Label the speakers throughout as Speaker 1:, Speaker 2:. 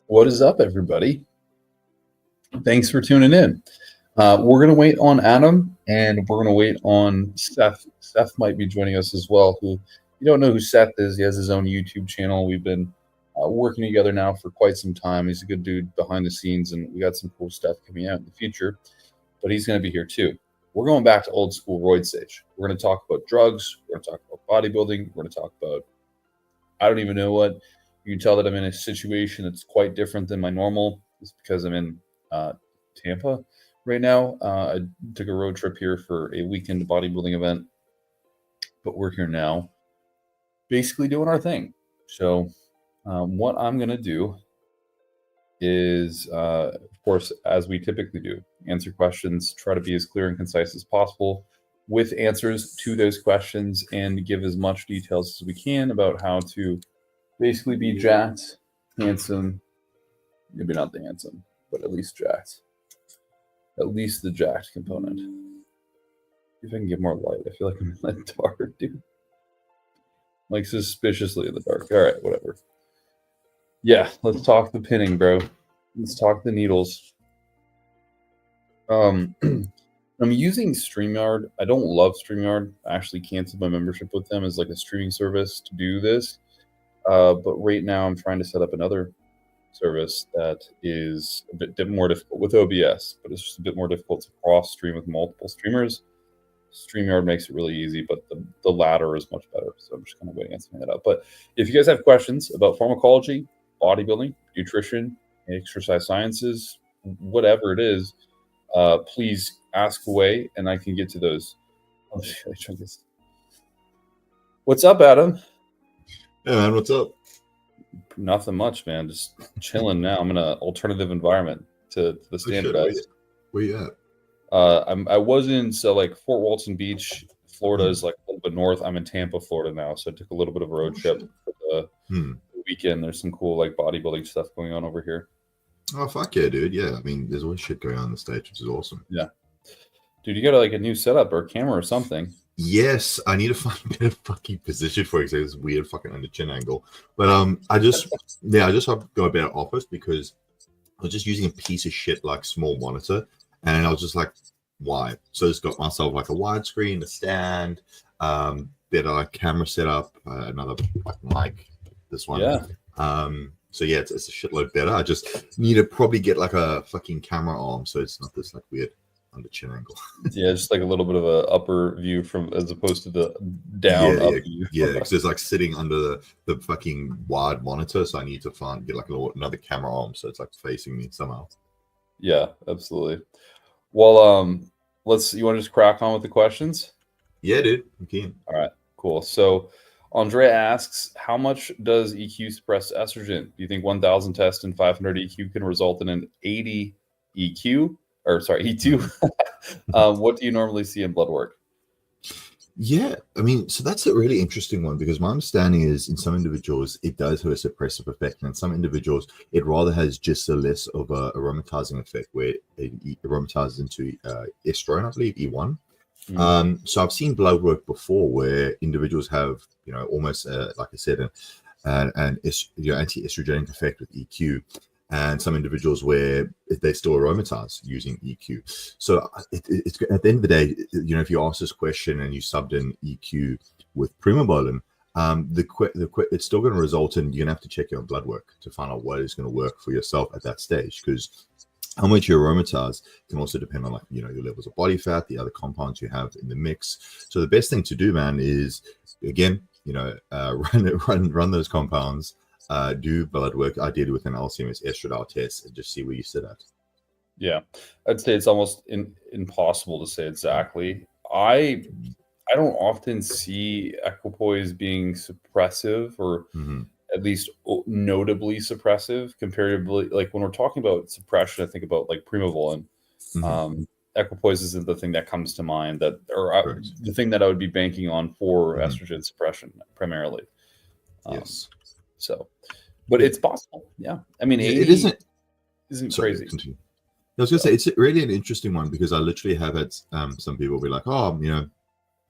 Speaker 1: What is up, everybody? Thanks for tuning in. We're going to wait on Adam, and we're going to wait on Seth. Seth might be joining us as well. Who you don't know who Seth is. He has his own YouTube channel. We've been working together now for quite some time. He's a good dude behind the scenes, and we got some cool stuff coming out in the future. But he's going to be here too. We're going back to old school Roid Sage. We're going to talk about drugs. We're going to talk about bodybuilding. We're going to talk about, I don't even know what. You can tell that I'm in a situation that's quite different than my normal. It's because I'm in Tampa right now. I took a road trip here for a weekend bodybuilding event, but we're here now basically doing our thing. So what I'm going to do is, of course, as we typically do, answer questions, try to be as clear and concise as possible with answers to those questions, and give as much details as we can about how to basically be jacked, handsome, maybe not the handsome, but at least jacked. At least the jacked component. See if I can get more light. I feel like I'm in the dark, dude. Like suspiciously in the dark. All right, whatever. Yeah, let's talk the pinning, bro. Let's talk the needles. I'm using StreamYard. I don't love StreamYard. I actually canceled my membership with them as like a streaming service to do this. But right now I'm trying to set up another service that is a bit more difficult with OBS, but it's just a bit more difficult to cross stream with multiple streamers. StreamYard makes it really easy, but the latter is much better. So I'm just kind of waiting on something that out. But if you guys have questions about pharmacology, bodybuilding, nutrition, exercise sciences, whatever it is, please ask away and I can get to those. Oh, shit, I tried this. What's up, Adam?
Speaker 2: Hey man, what's up?
Speaker 1: Nothing much, man. Just chilling now. I'm in an alternative environment to the standardized.
Speaker 2: Where you at?
Speaker 1: I was in Fort Walton Beach, Florida is like a little bit north. I'm in Tampa, Florida now, so I took a little bit of a road trip for the weekend. There's some cool like bodybuilding stuff going on over here.
Speaker 2: Oh fuck yeah, dude! Yeah, I mean, there's always shit going on in the States, which is awesome.
Speaker 1: Yeah, dude, you got like a new setup or a camera or something.
Speaker 2: Yes, I need to find a better fucking position for it. This weird fucking under chin angle. But I just have to go a better office because I was just using a piece of shit like small monitor, and I was just like, why? So I just got myself like a widescreen, a stand, better like camera setup, another like mic, this one.
Speaker 1: Yeah.
Speaker 2: So yeah, it's a shitload better. I just need to probably get like a fucking camera arm so it's not this like weird under chin angle.
Speaker 1: Yeah, just like a little bit of a upper view from as opposed to the down up view.
Speaker 2: Yeah, because it's like sitting under the fucking wide monitor, so I need to get like another camera arm so it's like facing me somehow.
Speaker 1: Yeah, absolutely. Well, you want to just crack on with the questions?
Speaker 2: Yeah, dude, I'm keen.
Speaker 1: All right, cool. So Andrea asks, how much does EQ suppress estrogen? Do you think 1,000 tests and 500 EQ can result in an 80 EQ? Or sorry, E2. What do you normally see in blood work?
Speaker 2: Yeah, I mean, so that's a really interesting one because my understanding is in some individuals it does have a suppressive effect, and in some individuals it rather has just a less of a aromatizing effect where it aromatizes into estrone, I believe, E1. So I've seen blood work before where individuals have, almost like I said, an anti-estrogenic effect with EQ. And some individuals where they still aromatize using EQ. So it's at the end of the day, if you ask this question and you subbed in EQ with primobolan, it's still going to result in you're going to have to check your blood work to find out what is going to work for yourself at that stage. Because how much you aromatize can also depend on your levels of body fat, the other compounds you have in the mix. So the best thing to do, man, is again, run those compounds. Do blood work, ideally with an LCMS estradiol test, and just see where you sit at.
Speaker 1: Yeah, I'd say it's almost impossible to say exactly. I don't often see equipoise being suppressive, or at least notably suppressive, comparatively. Like when we're talking about suppression, I think about like primobolan. Equipoise isn't the thing that comes to mind the thing that I would be banking on for estrogen suppression primarily.
Speaker 2: Yes.
Speaker 1: So, but it's possible. Yeah. I mean,
Speaker 2: it isn't
Speaker 1: crazy.
Speaker 2: Continue. I was going to say, it's really an interesting one because I literally have had some people be like, oh,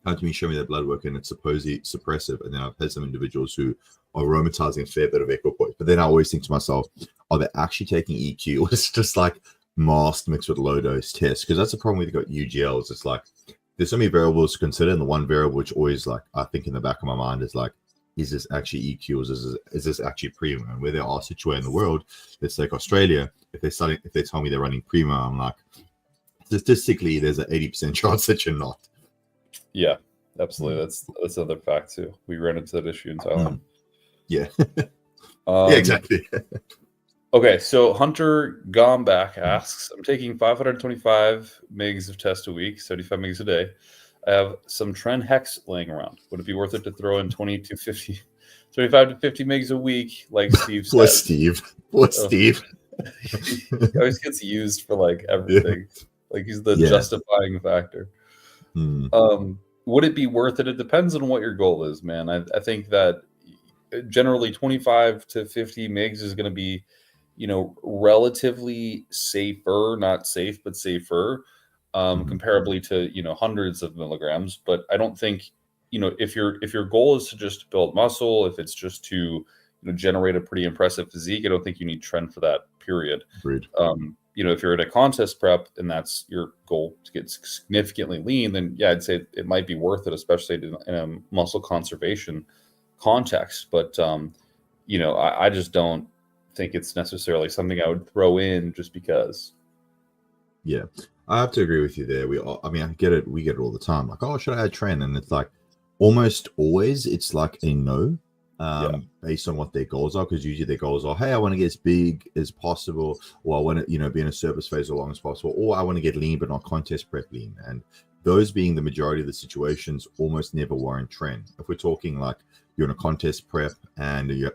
Speaker 2: how can you show me that blood work and it's supposedly suppressive? And then I've had some individuals who are aromatizing a fair bit of equipoise. But then I always think to myself, are they actually taking EQ, or it's just like masked mixed with low dose tests? Because that's the problem with UGLs. It's like there's so many variables to consider, and the one variable which always like I think in the back of my mind is like, is this actually EQ, or is this actually Primo? And where they are situated in the world, let's take Australia. If they tell me they're running Primo, I'm like, statistically, there's an 80% chance that you're not.
Speaker 1: Yeah, absolutely. That's another fact too. We ran into that issue in Thailand.
Speaker 2: Yeah. Yeah, exactly.
Speaker 1: Okay, so Hunter Gomback asks, I'm taking 525 mgs of test a week, 75 mgs a day. I have some Tren Hex laying around. Would it be worth it to throw in 25 to 50 mgs a week, like Steve
Speaker 2: Poor
Speaker 1: says?
Speaker 2: Steve. Poor Steve.
Speaker 1: He always gets used for like everything. Yeah. Like he's the justifying factor. Would it be worth it? It depends on what your goal is, man. I think that generally 25 to 50 mgs is going to be, relatively safer, not safe, but safer, comparably to, hundreds of milligrams. But I don't think, if your goal is to just build muscle, if it's just to, generate a pretty impressive physique, I don't think you need Tren for that period.
Speaker 2: Agreed.
Speaker 1: If you're at a contest prep and that's your goal to get significantly lean, then yeah, I'd say it might be worth it, especially in a muscle conservation context. But, I just don't think it's necessarily something I would throw in just because.
Speaker 2: Yeah, I have to agree with you there. I get it. We get it all the time. Like, oh, should I add Tren? And it's like almost always it's like a no. Based on what their goals are, because usually their goals are, hey, I want to get as big as possible, or I want to, be in a service phase as long as possible, or I want to get lean but not contest prep lean. And those being the majority of the situations almost never warrant Tren. If we're talking like you're in a contest prep and you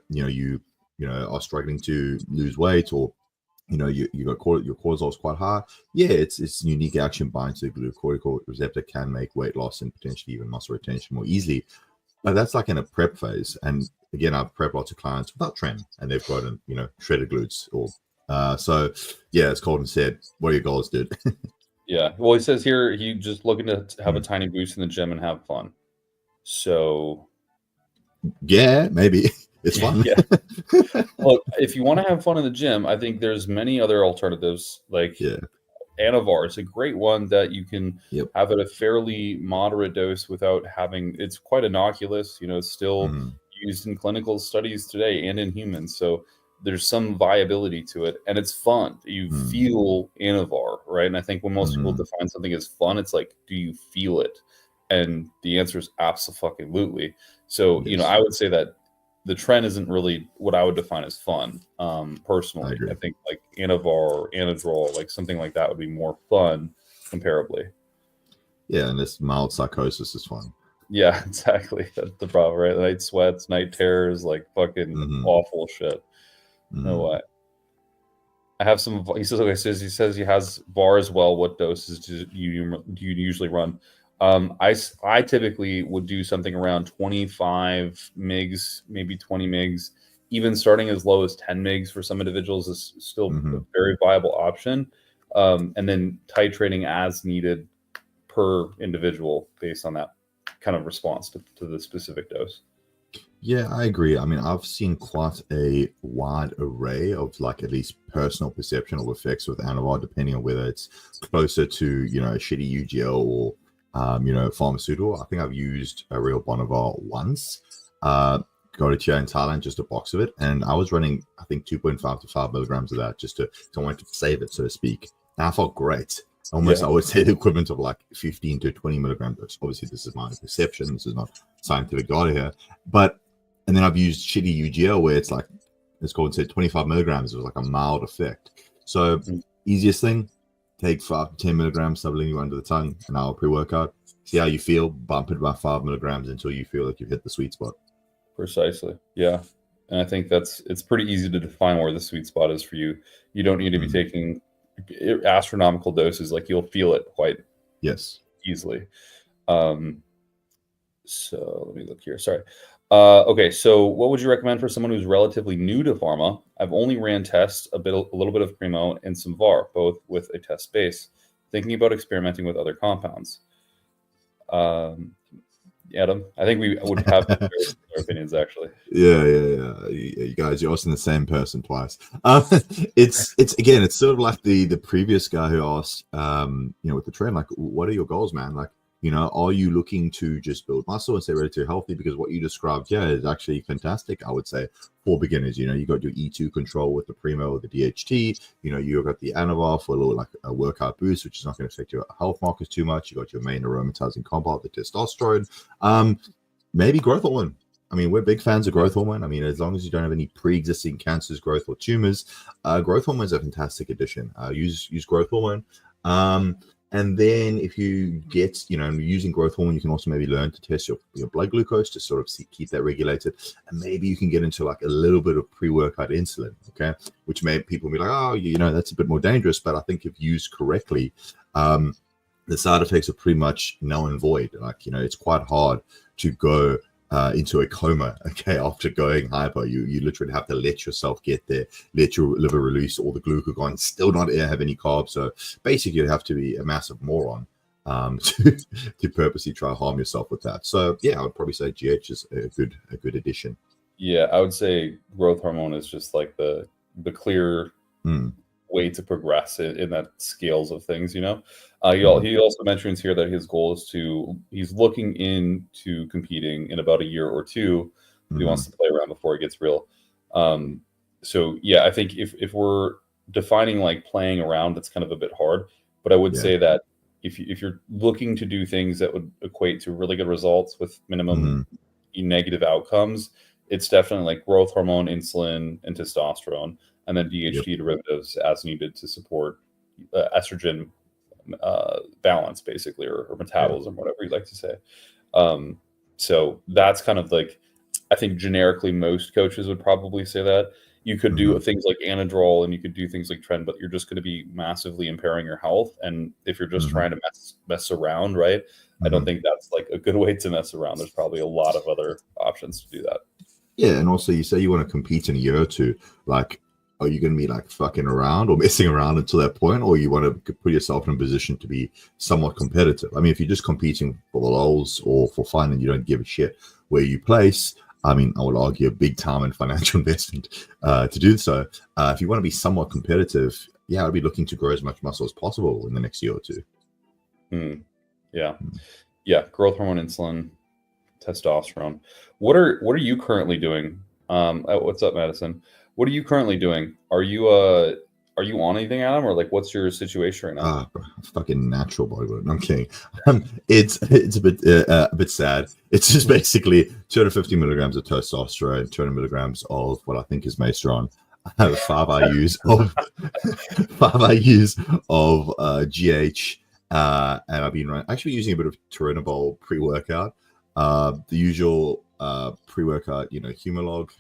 Speaker 2: are struggling to lose weight, or you got your cortisol is quite high, it's unique action bind to the glucocorticoid receptor, can make weight loss and potentially even muscle retention more easily. But that's like in a prep phase. And again, I've prepped lots of clients without Tren, and they've got shredded glutes. Or so yeah, as Kolton said, what are your goals, dude?
Speaker 1: Yeah. Well, he says here he just looking to have a tiny boost in the gym and have fun. So
Speaker 2: yeah, maybe it's fun.
Speaker 1: Yeah. Well, if you want to have fun in the gym, I think there's many other alternatives. Like Anavar is a great one that you can have at a fairly moderate dose without having. It's quite innocuous. It's still used in clinical studies today and in humans. So there's some viability to it, and it's fun. You feel Anavar, right? And I think when most people define something as fun, it's like, do you feel it? And the answer is absolutely. So I would say that the Tren isn't really what I would define as fun. Personally, I think like Anavar or Anadrol, like something like that would be more fun comparably.
Speaker 2: Yeah, and this mild psychosis is fun.
Speaker 1: Yeah, exactly. That's the problem, right? Night sweats, night terrors, like fucking awful shit. No way. I have some. He says, okay. He says he has VAR as well. What doses do you usually run? I typically would do something around 25 mgs, maybe 20 mgs, even starting as low as 10 mgs for some individuals is still a very viable option. And then titrating as needed per individual based on that kind of response to the specific dose.
Speaker 2: Yeah, I agree. I mean, I've seen quite a wide array of like at least personal perception of effects with Anavar, depending on whether it's closer to, a shitty UGL or pharmaceutical. I think I've used a real Bonneville once. Got it here in Thailand, just a box of it, and I was running, I think, 2.5 to 5 milligrams of that just to want to save it, so to speak. And I felt great. Almost, I would say the equivalent of like 15 to 20 milligrams. Obviously, this is my perception. This is not scientific data here. And then I've used shitty UGL where it's like, let's go and say 25 milligrams. It was like a mild effect. So easiest thing, take 5 to 10 milligrams sublingual under the tongue, an hour pre-workout. See how you feel. Bump it by 5 milligrams until you feel like you've hit the sweet spot.
Speaker 1: Precisely. Yeah. And I think it's pretty easy to define where the sweet spot is for you. You don't need to be taking astronomical doses. Like you'll feel it quite easily. So let me look here. Sorry. Okay. So what would you recommend for someone who's relatively new to pharma? I've only ran tests, a little bit of Primo and some VAR, both with a test base, thinking about experimenting with other compounds. Adam? I think we would have very similar opinions, actually.
Speaker 2: Yeah. You guys, you're asking the same person twice. It's again, it's sort of like the previous guy who asked, with the trend, like, what are your goals, man? Like, are you looking to just build muscle and stay relatively healthy? Because what you described, is actually fantastic, I would say, for beginners. You got your E2 control with the Primo or the DHT. You've got the Anavar for a little, like, a workout boost, which is not going to affect your health markers too much. You got your main aromatizing compound, the testosterone. Maybe growth hormone. I mean, we're big fans of growth hormone. I mean, as long as you don't have any pre-existing cancers, growth, or tumors, growth hormone is a fantastic addition. Use growth hormone. And then if you get, using growth hormone, you can also maybe learn to test your blood glucose to sort of keep that regulated. And maybe you can get into like a little bit of pre-workout insulin, okay? Which may people be like, oh, that's a bit more dangerous. But I think if used correctly, the side effects are pretty much null and void. Like, it's quite hard to go into a coma, okay, after going hyper. You literally have to let yourself get there, let your liver release all the glucagon, still not have any carbs. So basically, you have to be a massive moron to purposely try to harm yourself with that. So yeah, I would probably say GH is a good addition.
Speaker 1: Yeah, I would say growth hormone is just like the clear way to progress in that scales of things. He also mentions here that his goal is he's looking into competing in about a year or two. He wants to play around before it gets real. So yeah, I think if we're defining like playing around, that's kind of a bit hard. But I would say that if you're looking to do things that would equate to really good results with minimum negative outcomes, it's definitely like growth hormone, insulin, and testosterone, and then DHT derivatives as needed to support estrogen balance, basically, or metabolism, whatever you like to say. So that's kind of like, I think generically most coaches would probably say that. You could do things like Anadrol and you could do things like Tren, but you're just going to be massively impairing your health. And if you're just trying to mess around, right? I don't think that's like a good way to mess around. There's probably a lot of other options to do that.
Speaker 2: Yeah, and also you say you want to compete in a year or two. Like, are you going to be like fucking around or messing around until that point, or you want to put yourself in a position to be somewhat competitive? I mean, if you're just competing for the lols or for fun and you don't give a shit where you place, I mean, I would argue a big time and financial investment to do so. If you want to be somewhat competitive, I'd be looking to grow as much muscle as possible in the next year or two.
Speaker 1: Yeah. Growth hormone, insulin, testosterone. What are you currently doing? What's up, Madison? What are you currently doing? Are you on anything, Adam, or like what's your situation right now?
Speaker 2: Fucking natural bodybuilding. I'm kidding. It's a bit sad. It's just basically 250 milligrams of testosterone, 200 milligrams of what I think is Maestron, 5 IUs of GH, and I've been actually using a bit of Tren pre-workout, the usual pre-workout, Humalog.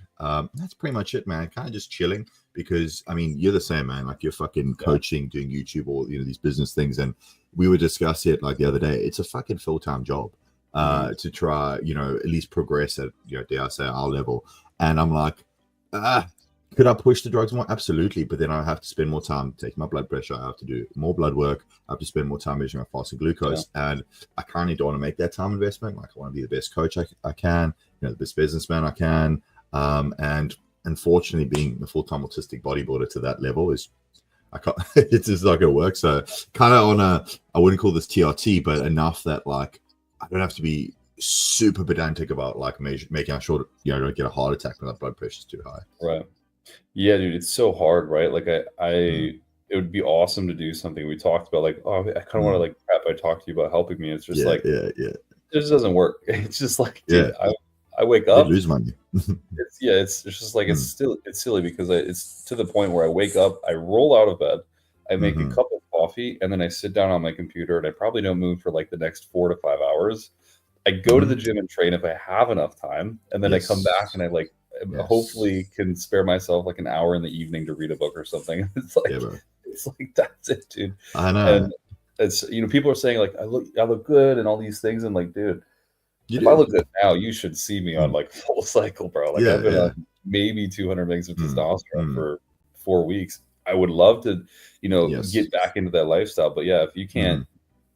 Speaker 2: That's pretty much it, man. Kind of just chilling, because I mean, you're the same, man. Like, you're fucking coaching, doing YouTube, or these business things, and we were discussing it like the other day. It's a fucking full-time job to try, at least progress at, dare I say, our level. And I'm like, could I push the drugs more? Absolutely. But then I have to spend more time taking my blood pressure. I have to do more blood work. I have to spend more time measuring my fasting glucose. And I currently don't want to make that time investment. Like, I want to be the best coach I can, the best businessman I can. And unfortunately, being a full-time autistic bodybuilder to that level is, it's just not going to work. So kind of on I wouldn't call this TRT, but enough that like, I don't have to be super pedantic about like making sure I don't get a heart attack when that blood pressure is too high.
Speaker 1: Right. Yeah, dude, it's so hard, right? Like it would be awesome to do something. We talked about like, oh, I kind of want to like prep. I talked to you about helping me. It's just it just doesn't work. It's just like, dude, I wake up,
Speaker 2: lose money.
Speaker 1: it's just like, it's silly because it's to the point where I wake up, I roll out of bed, I make a cup of coffee, and then I sit down on my computer, and I probably don't move for like the next 4 to 5 hours. I go to the gym and train if I have enough time, and then I come back and I like hopefully can spare myself like an hour in the evening to read a book or something. It's like that's it, dude.
Speaker 2: I know.
Speaker 1: And it's people are saying like I look good and all these things, and like, dude, if I look good now, you should see me on like full cycle, bro. Like, I've been on maybe 200 mgs of testosterone for 4 weeks. I would love to, get back into that lifestyle. But yeah, if you can't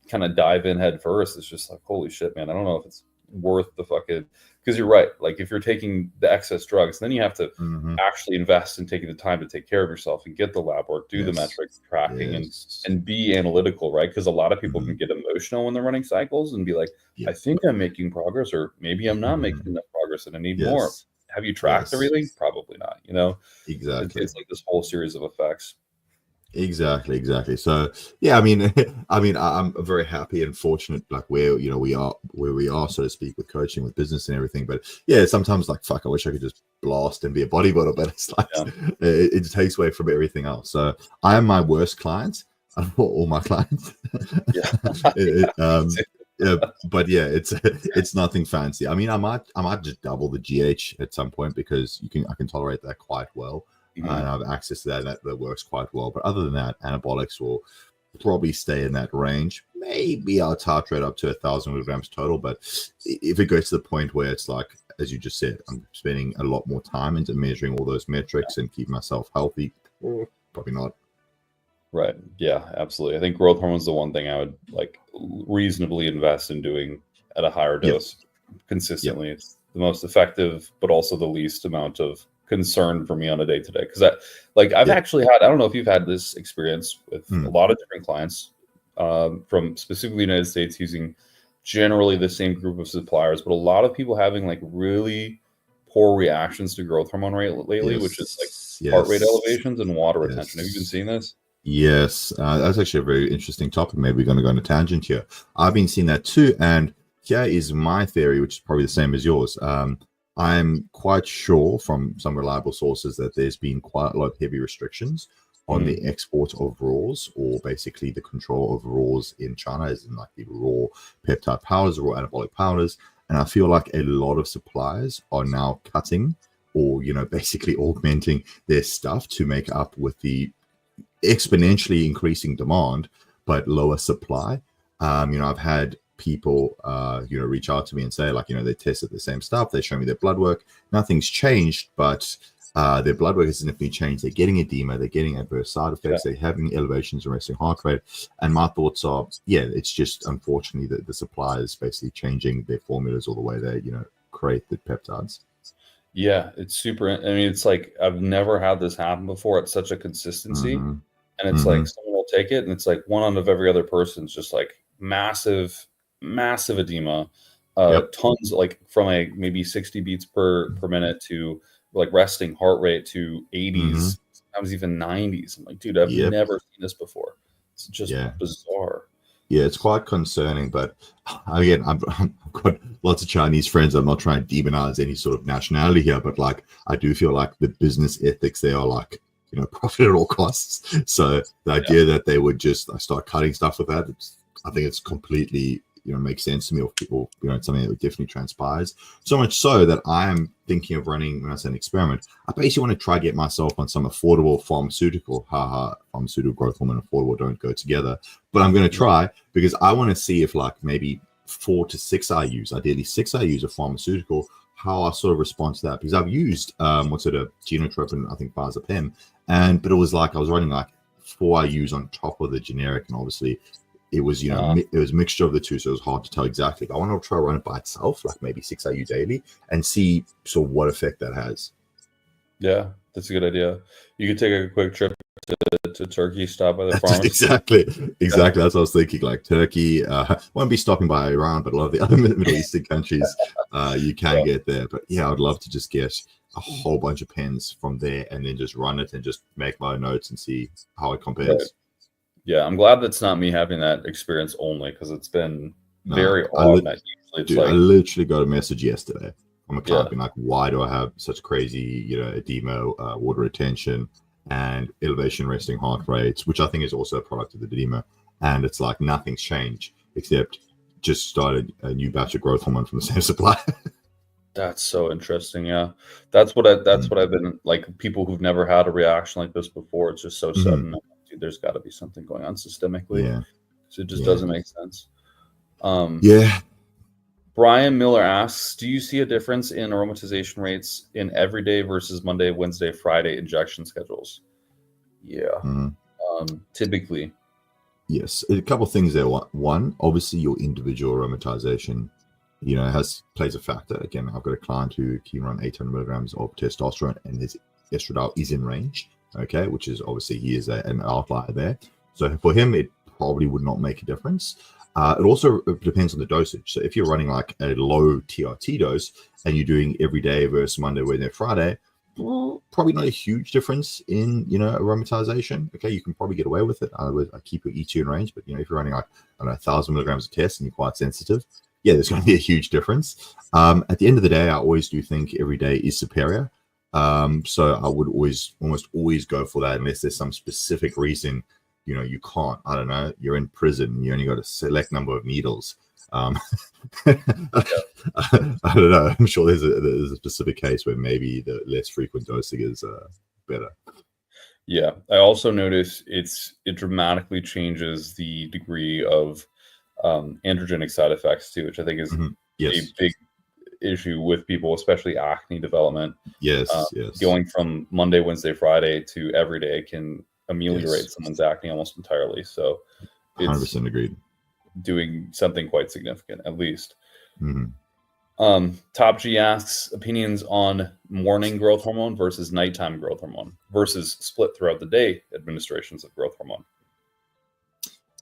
Speaker 1: kind of dive in head first, it's just like, holy shit, man. I don't know if it's worth the fucking, because you're right. Like if you're taking the excess drugs, then you have to actually invest in taking the time to take care of yourself and get the lab work, do the metrics tracking, and be analytical, right? Because a lot of people can get emotional when they're running cycles and be like, I think I'm making progress, or maybe I'm not making enough progress and I need more. Have you tracked everything? Probably not. You know,
Speaker 2: Exactly.
Speaker 1: it's like this whole series of effects.
Speaker 2: Exactly. So yeah, I mean, I'm very happy and fortunate, like where we are, so to speak, with coaching, with business and everything. But yeah, sometimes like fuck, I wish I could just blast and be a bodybuilder, but it's like it takes away from everything else. So I am my worst client out of all my clients. Yeah, but yeah, it's nothing fancy. I mean, I might just double the GH at some point because I can tolerate that quite well. And I have access to that works quite well. But other than that, anabolics will probably stay in that range. Maybe I'll titrate up to 1,000 milligrams total. But if it goes to the point where it's like, as you just said, I'm spending a lot more time into measuring all those metrics and keep myself healthy, probably not.
Speaker 1: Right. Yeah, absolutely. I think growth hormone is the one thing I would like reasonably invest in doing at a higher dose consistently. It's the most effective, but also the least amount of concern for me on a day-to-day. Because I've actually had, I don't know if you've had this experience with a lot of different clients from specifically the United States using generally the same group of suppliers, but a lot of people having like really poor reactions to growth hormone rate lately, which is like heart rate elevations and water retention. Have you been seeing this?
Speaker 2: Yes, that's actually a very interesting topic. Maybe we're going to go on a tangent here. I've been seeing that too, and here is my theory, which is probably the same as yours. I'm quite sure from some reliable sources that there's been quite a lot of heavy restrictions on the export of raws, or basically the control of raws in China, as in like the raw peptide powders, raw anabolic powders. And I feel like a lot of suppliers are now cutting or, basically augmenting their stuff to make up with the exponentially increasing demand, but lower supply. I've had people, reach out to me and say, like, they tested the same stuff. They show me their blood work. Nothing's changed, but their blood work has significantly changed. They're getting edema. They're getting adverse side effects. They're having elevations in resting heart rate. And my thoughts are, it's just unfortunately that the supply is basically changing their formulas or the way they, create the peptides.
Speaker 1: Yeah, it's super. I mean, it's like I've never had this happen before at such a consistency. And it's like someone will take it and it's like one out of every other person's just like massive edema, tons, like from a maybe 60 beats per minute to like resting heart rate to 80s, sometimes even 90s. I'm like, dude, I've never seen this before. It's just bizarre.
Speaker 2: Yeah, it's quite concerning, but again, I've got lots of Chinese friends. I'm not trying to demonize any sort of nationality here, but like I do feel like the business ethics there are like, profit at all costs. So the idea that they would just start cutting stuff with that, I think it's completely, makes sense to me, or it's something that definitely transpires. So much so that I am thinking of running, when I say an experiment, I basically want to try to get myself on some affordable pharmaceutical. Pharmaceutical growth hormone and affordable don't go together. But I'm going to try because I want to see if like maybe 4 to 6 IUs, ideally 6 IUs of pharmaceutical, how I sort of respond to that. Because I've used, a genotropin, I think Pem, but it was like I was running like 4 IUs on top of the generic, and obviously it was, it was a mixture of the two, so it was hard to tell exactly. But I want to try to run it by itself, like maybe 6 IU daily, and see sort of what effect that has.
Speaker 1: Yeah, that's a good idea. You could take a quick trip to Turkey, stop by the pharmacy.
Speaker 2: Exactly. That's what I was thinking. Like Turkey, won't be stopping by Iran, but a lot of the other Middle Eastern countries, you can get there. But yeah, I'd love to just get a whole bunch of pens from there and then just run it and just make my notes and see how it compares.
Speaker 1: Right. Yeah, I'm glad that's not me having that experience only, because it's been very odd.
Speaker 2: I literally got a message yesterday from a client being like, why do I have such crazy, edema, water retention, and elevation resting heart rates, which I think is also a product of the edema. And it's like nothing's changed except just started a new batch of growth hormone from the same supplier.
Speaker 1: That's so interesting. Yeah, that's what I've been like. People who've never had a reaction like this before, it's just so sudden. Dude, there's got to be something going on systemically. So it just doesn't make sense. Brian Miller asks, do you see a difference in aromatization rates in everyday versus Monday, Wednesday, Friday injection schedules? Typically.
Speaker 2: Yes. A couple of things there. One, obviously your individual aromatization plays a factor. Again, I've got a client who can run 800 milligrams of testosterone, and his estradiol is in range. Okay, which is obviously he is an outlier there. So for him, it probably would not make a difference. It also depends on the dosage. So if you're running like a low TRT dose and you're doing every day versus Monday, Wednesday, Friday, probably not a huge difference in aromatization. Okay, you can probably get away with it. I keep your E2 in range, but if you're running like 1,000 milligrams of test and you're quite sensitive, yeah, there's going to be a huge difference. At the end of the day, I always do think every day is superior. So I would almost always go for that unless there's some specific reason. You can't. I don't know. You're in prison. You only got a select number of needles. I don't know. I'm sure there's a specific case where maybe the less frequent dosing is better.
Speaker 1: Yeah, I also notice it dramatically changes the degree of androgenic side effects too, which I think is a big issue with people, especially acne development.
Speaker 2: Yes.
Speaker 1: Going from Monday, Wednesday, Friday to every day can ameliorate someone's acne almost entirely. So it's
Speaker 2: 100% agreed.
Speaker 1: Doing something quite significant, at least. Top G asks opinions on morning growth hormone versus nighttime growth hormone versus split throughout the day administrations of growth hormone.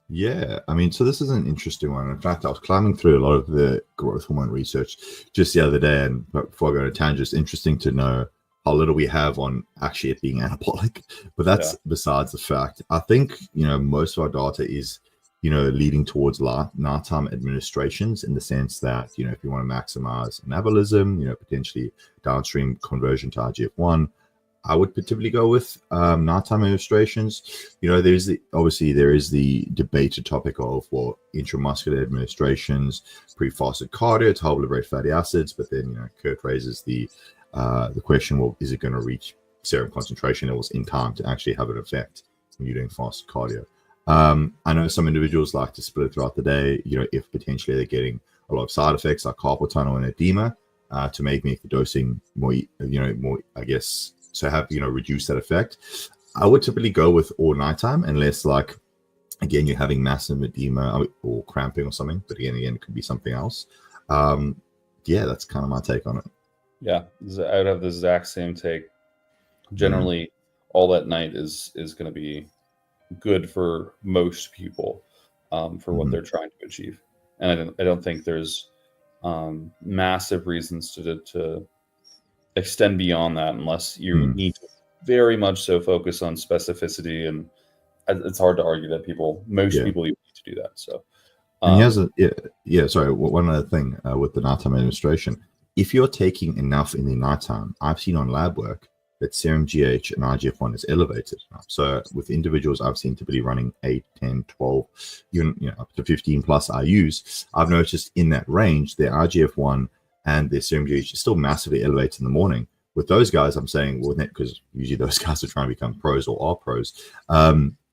Speaker 2: Yeah, I mean, so this is an interesting one. In fact, I was climbing through a lot of the growth hormone research just the other day, and before I go to tangent, it's interesting to know how little we have on actually it being anabolic. But that's besides the fact. I think most of our data is leading towards nighttime administrations, in the sense that if you want to maximize anabolism, potentially downstream conversion to IGF-1, I would typically go with nighttime administrations. There is the debated topic of intramuscular administrations, pre-fasted cardio to help liberate fatty acids, but then Kurt raises the question: well, is it going to reach serum concentration levels in time to actually have an effect when you're doing fasted cardio? I know some individuals like to split it throughout the day. If potentially they're getting a lot of side effects like carpal tunnel and edema, to make the dosing more, I guess. So have reduce that effect. I would typically go with all nighttime, unless again you're having massive edema or cramping or something. But again, it could be something else. That's kind of my take on it. Yeah,
Speaker 1: I would have the exact same take. Generally, all at night is going to be good for most people for what they're trying to achieve, and I don't think there's massive reasons to extend beyond that, unless you need to very much so focus on specificity, and it's hard to argue that most people need to do that. So
Speaker 2: and sorry, one other thing with the nighttime administration: if you're taking enough in the nighttime, I've seen on lab work that serum GH and IGF-1 is elevated. So with individuals I've seen typically running 8, 10, 12, up to 15 plus IUs, I've noticed in that range their IGF-1 and their serum GH is still massively elevated in the morning. With those guys, I'm saying, because usually those guys are trying to become pros or are pros,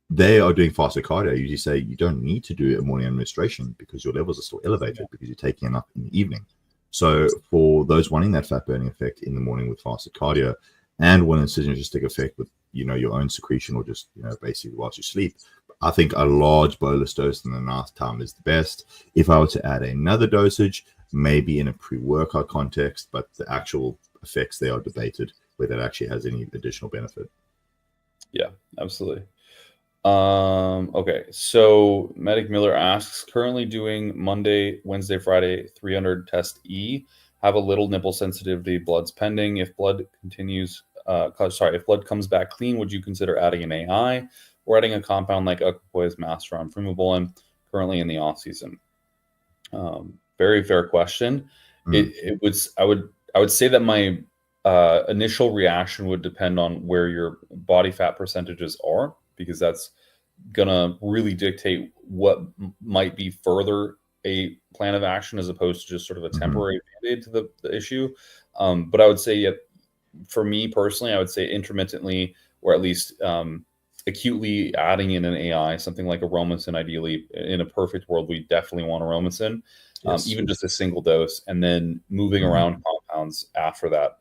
Speaker 2: they are doing fasted cardio. I usually say you don't need to do a morning administration because your levels are still elevated because you're taking enough in the evening. So for those wanting that fat burning effect in the morning with fasted cardio, and one synergistic effect with your own secretion, or just basically whilst you sleep, I think a large bolus dose in the night time is the best. If I were to add another dosage, maybe in a pre-workout context, but the actual effects they are debated whether it actually has any additional benefit.
Speaker 1: Yeah, absolutely. Okay, so Medic Miller asks, currently doing Monday, Wednesday, Friday 300 test E, have a little nipple sensitivity, blood's pending. If blood comes back clean, would you consider adding an AI or adding a compound like equipoise, masteron, primobolan, currently in the off season? Very fair question. I would say that my initial reaction would depend on where your body fat percentages are, because that's gonna really dictate what might be further a plan of action as opposed to just sort of a temporary band-aid to the issue. But I would say, for me personally, I would say intermittently, or at least acutely adding in an AI, something like Aromatization. Ideally, in a perfect world, we definitely want Aromatization, even just a single dose, and then moving around compounds after that.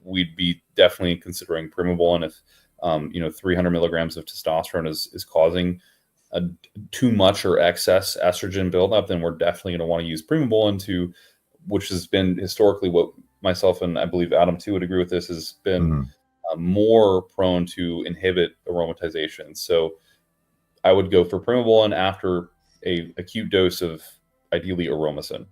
Speaker 1: We'd be definitely considering primobolan if 300 milligrams of testosterone is causing too much or excess estrogen buildup. Then we're definitely going to want to use primobolan to which has been historically what myself and I believe Adam too would agree with this, has been more prone to inhibit aromatization. So I would go for primobolan after a acute dose of ideally aromacin.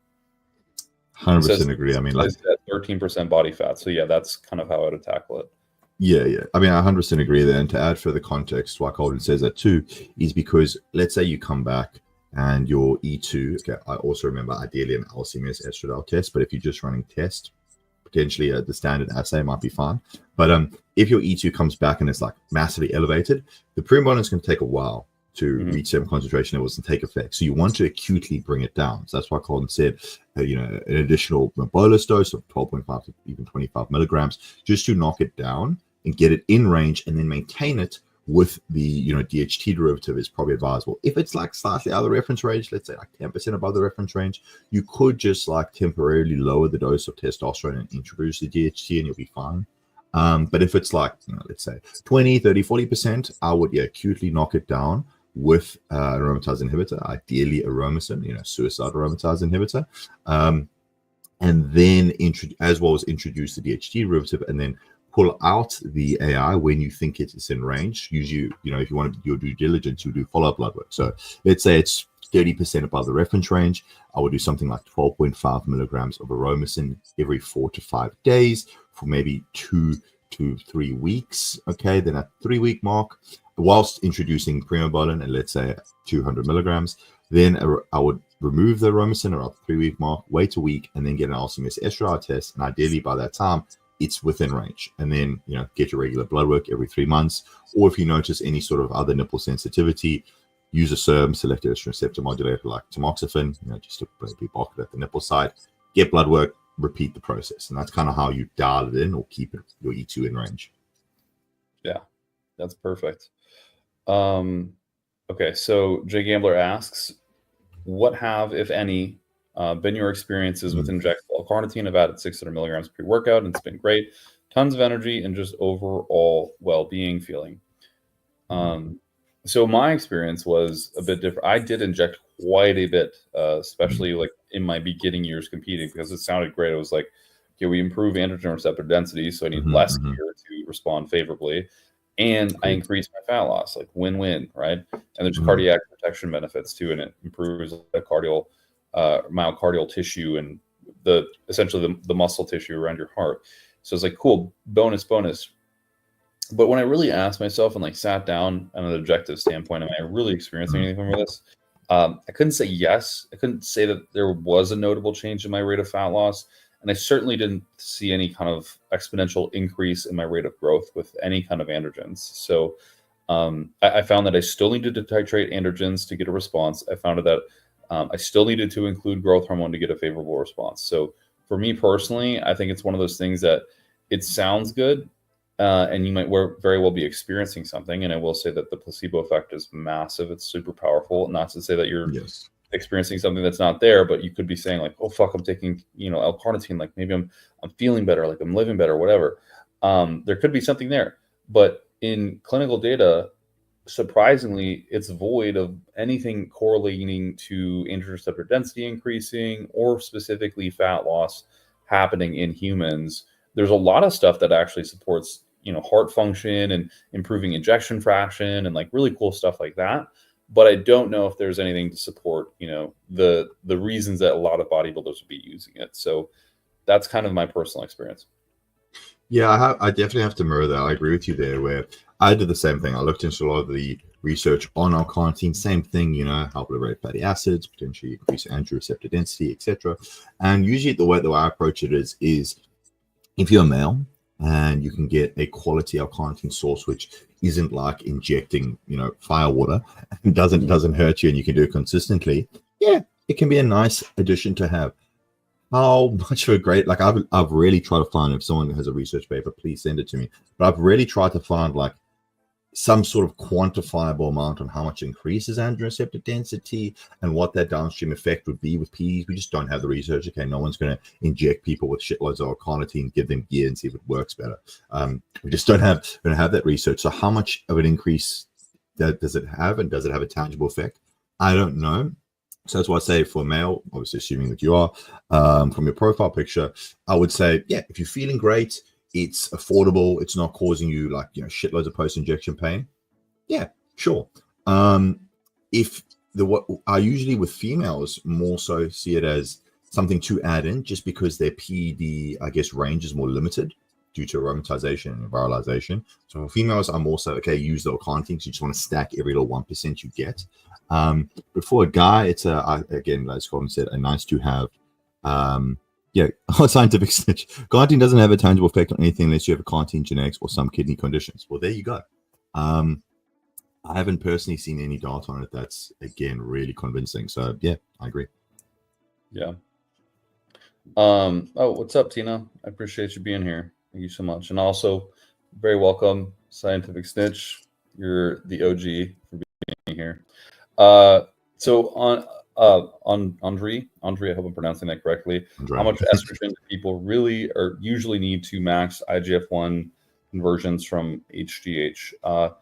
Speaker 2: 100% agree. I mean, like,
Speaker 1: 13% body fat. So yeah, that's kind of how I would tackle it.
Speaker 2: Yeah. I mean, I 100% agree there. And to add further context, why Kolton says that too is because let's say you come back and your E2, okay, I also remember ideally an LCMS estradiol test, but if you're just running test, potentially the standard assay might be fine. But if your E2 comes back and it's like massively elevated, the primobolan is going to take a while to reach certain concentration levels and take effect. So you want to acutely bring it down. So that's why Kolton said, an additional bolus dose of 12.5 to even 25 milligrams, just to knock it down and get it in range and then maintain it with the, DHT derivative is probably advisable. If it's like slightly out of the reference range, let's say like 10% above the reference range, you could just like temporarily lower the dose of testosterone and introduce the DHT and you'll be fine. But if it's like, let's say 20, 30, 40%, I would acutely knock it down with aromatase inhibitor, ideally aromacin, suicide aromatase inhibitor, and then as well as introduce the DHT derivative, and then pull out the AI when you think it's in range. Usually, if you want to do your due diligence, you do follow-up blood work. So let's say it's 30% above the reference range. I would do something like 12.5 milligrams of aromacin every 4 to 5 days for maybe 2 to 3 weeks. Okay, then at 3-week mark, whilst introducing primobolan and let's say 200 milligrams, then I would remove the aromacin around the 3-week mark, wait a week, and then get an LCMS estradiol test. And ideally by that time, it's within range. And then, get your regular blood work every 3 months. Or if you notice any sort of other nipple sensitivity, use a SERM, selective estrogen receptor modulator like tamoxifen, just to maybe block it at the nipple side, get blood work, repeat the process. And that's kind of how you dial it in or keep your E2 in range.
Speaker 1: Yeah, that's perfect. Okay, so Jay Gambler asks, what have, if any, been your experiences with injectable L-Carnitine? I've added 600 milligrams pre-workout, and it's been great. Tons of energy and just overall well-being feeling. So my experience was a bit different. I did inject quite a bit, especially like in my beginning years competing, because it sounded great. It was like, okay, we improve androgen receptor density, so I need less gear to respond favorably. And I increase my fat loss, like win-win, right? And there's cardiac protection benefits too, and it improves the myocardial tissue and essentially the muscle tissue around your heart. So it's like, cool, bonus. But when I really asked myself and like sat down on an objective standpoint, am I really experiencing anything from this? I couldn't say yes. I couldn't say that there was a notable change in my rate of fat loss. And I certainly didn't see any kind of exponential increase in my rate of growth with any kind of androgens. So I found that I still needed to titrate androgens to get a response. I found that I still needed to include growth hormone to get a favorable response. So for me personally, I think it's one of those things that it sounds good, and you might very well be experiencing something. And I will say that the placebo effect is massive. It's super powerful. Not to say that you're experiencing something that's not there, but you could be saying like, oh fuck, I'm taking L-Carnitine, like maybe I'm feeling better, like I'm living better, whatever. There could be something there, but in clinical data, surprisingly, it's void of anything correlating to androgen receptor density increasing or specifically fat loss happening in humans. There's a lot of stuff that actually supports heart function and improving ejection fraction and like really cool stuff like that. But I don't know if there's anything to support, the reasons that a lot of bodybuilders would be using it. So that's kind of my personal experience.
Speaker 2: Yeah, I definitely have to mirror that. I agree with you there, where I did the same thing. I looked into a lot of the research on L-Carnitine, same thing, help liberate fatty acids, potentially increase androgen receptor density, etc. And usually the way I approach it is if you're a male and you can get a quality L-Carnitine source, which isn't like injecting, fire water and doesn't hurt you and you can do it consistently, it can be a nice addition to have. How much of a great, like I've really tried to find, if someone has a research paper, please send it to me. But I've really tried to find like some sort of quantifiable amount on how much increases androgen receptor density and what that downstream effect would be with PEDs. We just don't have the research. Okay, no one's going to inject people with shitloads of L-Carnitine, give them gear and see if it works better. We just don't have that research. So how much of an increase does it have, and does it have a tangible effect? I don't know. So that's why I say for a male, obviously assuming that you are, from your profile picture, I would say, yeah, if you're feeling great, it's affordable, it's not causing you like, shitloads of post-injection pain. Yeah, sure. If what I usually with females more so see it as something to add in just because their PED, I guess, range is more limited due to aromatization and viralization. So for females, I'm also, okay, use the L-Carnitine, so you just want to stack every little 1% you get. But for a guy, it's again, as Kolton said, a nice to have. Scientific snitch. Carnitine doesn't have a tangible effect on anything unless you have a carnitine genetics or some kidney conditions. Well, there you go. I haven't personally seen any data on it that's, again, really convincing. So, yeah, I agree.
Speaker 1: Yeah. What's up, Tina? I appreciate you being here. Thank you so much. And also, very welcome, Scientific Snitch. You're the OG for being here. So on Andre, I hope I'm pronouncing that correctly. How much estrogen do people really or usually need to max IGF-1 conversions from HGH?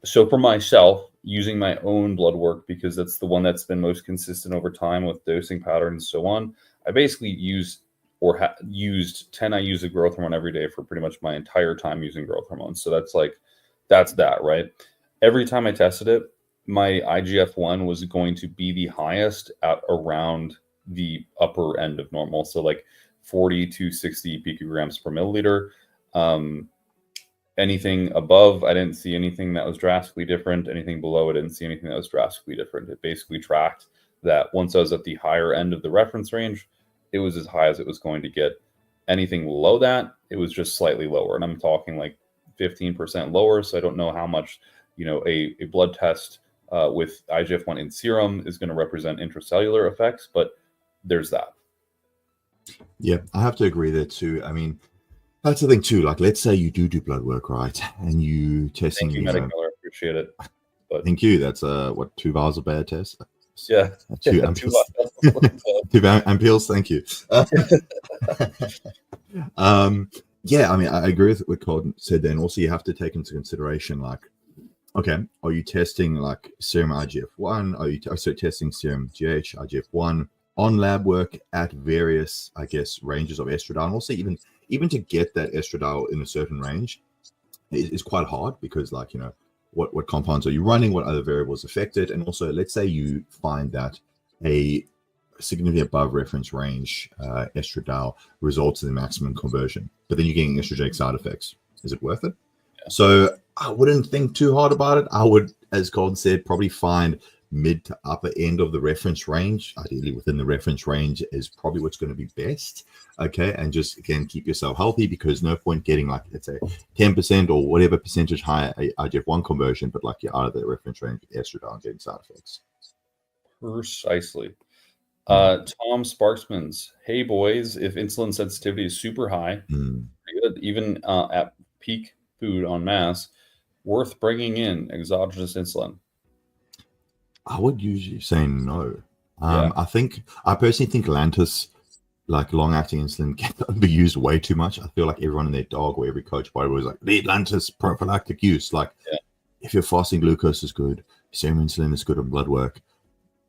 Speaker 1: So for myself, using my own blood work, because that's the one that's been most consistent over time with dosing patterns and so on, I basically used 10 IUs of growth hormone every day for pretty much my entire time using growth hormones. So that's that, right? Every time I tested it, my IGF-1 was going to be the highest at around the upper end of normal. So like 40 to 60 picograms per milliliter. Anything above, I didn't see anything that was drastically different. Anything below, I didn't see anything that was drastically different. It basically tracked that once I was at the higher end of the reference range, it was as high as it was going to get. Anything below that, it was just slightly lower. And I'm talking like 15% lower. So I don't know how much, a blood test with IGF-1 in serum is going to represent intracellular effects, but there's that.
Speaker 2: Yeah, I have to agree there too. I mean, that's the thing too. Like, let's say you do blood work, right? And you testing.
Speaker 1: Thank you, Medic Miller. Appreciate it. But
Speaker 2: thank you. That's 2 vials of bad test.
Speaker 1: Yeah.
Speaker 2: 2 ampules. 2 ampules. Thank you. Yeah, I mean, I agree with what Kolton said. Then also, you have to take into consideration, like, okay, are you testing like serum IGF-1? Are you also testing serum GH, IGF-1 on lab work at various, I guess, ranges of estradiol? Also, even to get that estradiol in a certain range is quite hard because, like, what compounds are you running? What other variables affect it? And also, let's say you find that a significantly above reference range estradiol results in the maximum conversion, but then you're getting estrogenic side effects. Is it worth it? Yeah. So I wouldn't think too hard about it. I would, as Kolton said, probably find mid to upper end of the reference range. Ideally within the reference range is probably what's going to be best. Okay. And just, again, keep yourself healthy, because no point getting, like, let's say 10% or whatever percentage higher IGF-1 conversion, but like you're out of the reference range with estradiol and getting side effects.
Speaker 1: Precisely. Tom Sparksman's, hey boys, if insulin sensitivity is super high, good, even at peak food on mass, worth bringing in exogenous insulin?
Speaker 2: I would usually say no. I personally think Lantus, like long-acting insulin, can be used way too much. I feel like everyone and their dog or every coach probably was like, lead Lantus prophylactic use. Like, if your fasting glucose is good, serum insulin is good on blood work,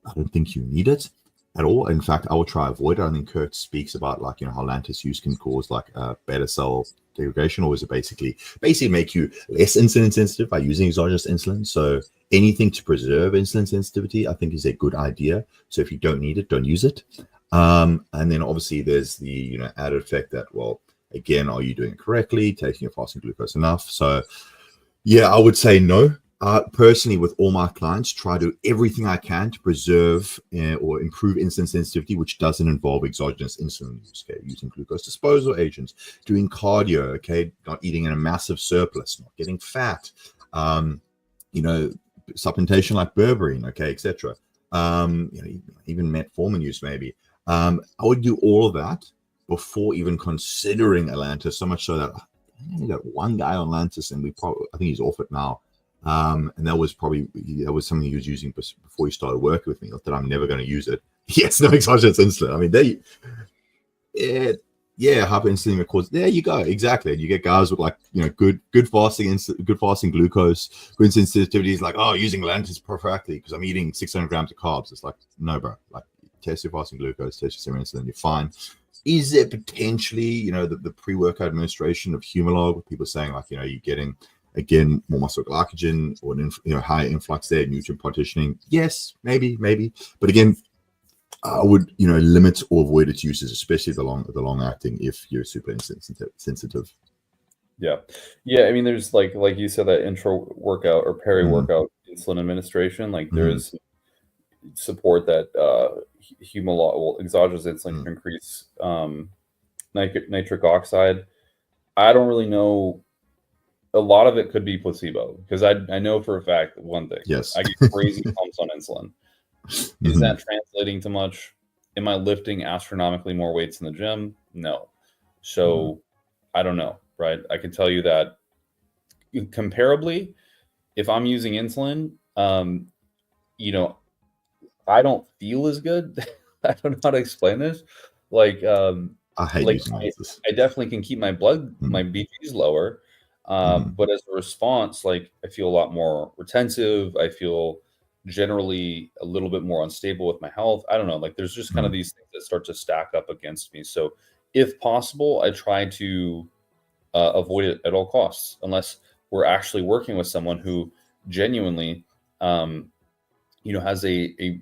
Speaker 2: I don't think you need it at all. In fact, I would try avoid it. I think Kurt speaks about, like, how Lantus use can cause like beta cell degradation, or is it basically make you less insulin sensitive by using exogenous insulin. So anything to preserve insulin sensitivity, I think, is a good idea. So if you don't need it, don't use it. And then obviously there's the added effect that, well, again, are you doing it correctly, taking your fasting glucose enough? So yeah, I would say no. Personally, with all my clients, try to do everything I can to preserve or improve insulin sensitivity, which doesn't involve exogenous insulin use. Okay, using glucose disposal agents, doing cardio. Okay, not eating in a massive surplus, not getting fat. Supplementation like berberine. Okay, etc. Even metformin use maybe. I would do all of that before even considering Lantus. So much so that I only got one guy on Lantus, and I think he's off it now. And that was something he was using before he started working with me. Not that I'm never going to use it. Yes, no exogenous insulin. I mean, Yeah, hyperinsulinemia causes. There you go. Exactly. You get guys with like, you know, good fasting glucose, good sensitivities, like, oh, using lentil perfectly because I'm eating 600 grams of carbs. It's like, no, bro. Like, test your fasting glucose, test your serum insulin, you're fine. Is there potentially, you know, the pre-workout administration of Humalog? People saying like, you know, you're getting again more muscle glycogen or you know, high influx there, nutrient partitioning. Yes, maybe. But again, I would, you know, limit or avoid its uses, especially the long acting if you're super sensitive.
Speaker 1: Yeah. I mean, there's like you said, that intro workout or peri workout insulin administration. Like there is support that exogenous insulin can increase nitric oxide. I don't really know. A lot of it could be placebo because I know for a fact one thing.
Speaker 2: Yes,
Speaker 1: I get crazy pumps on insulin. Is that translating to much? Am I lifting astronomically more weights in the gym? No. So I don't know, right? I can tell you that comparably, if I'm using insulin, you know, I don't feel as good. I don't know how to explain this. Like,
Speaker 2: I hate using this.
Speaker 1: I definitely can keep my my BGs lower. But as a response, like I feel a lot more retentive. I feel generally a little bit more unstable with my health. I don't know. Like there's just kind of these things that start to stack up against me. So if possible, I try to avoid it at all costs, unless we're actually working with someone who genuinely, you know, has a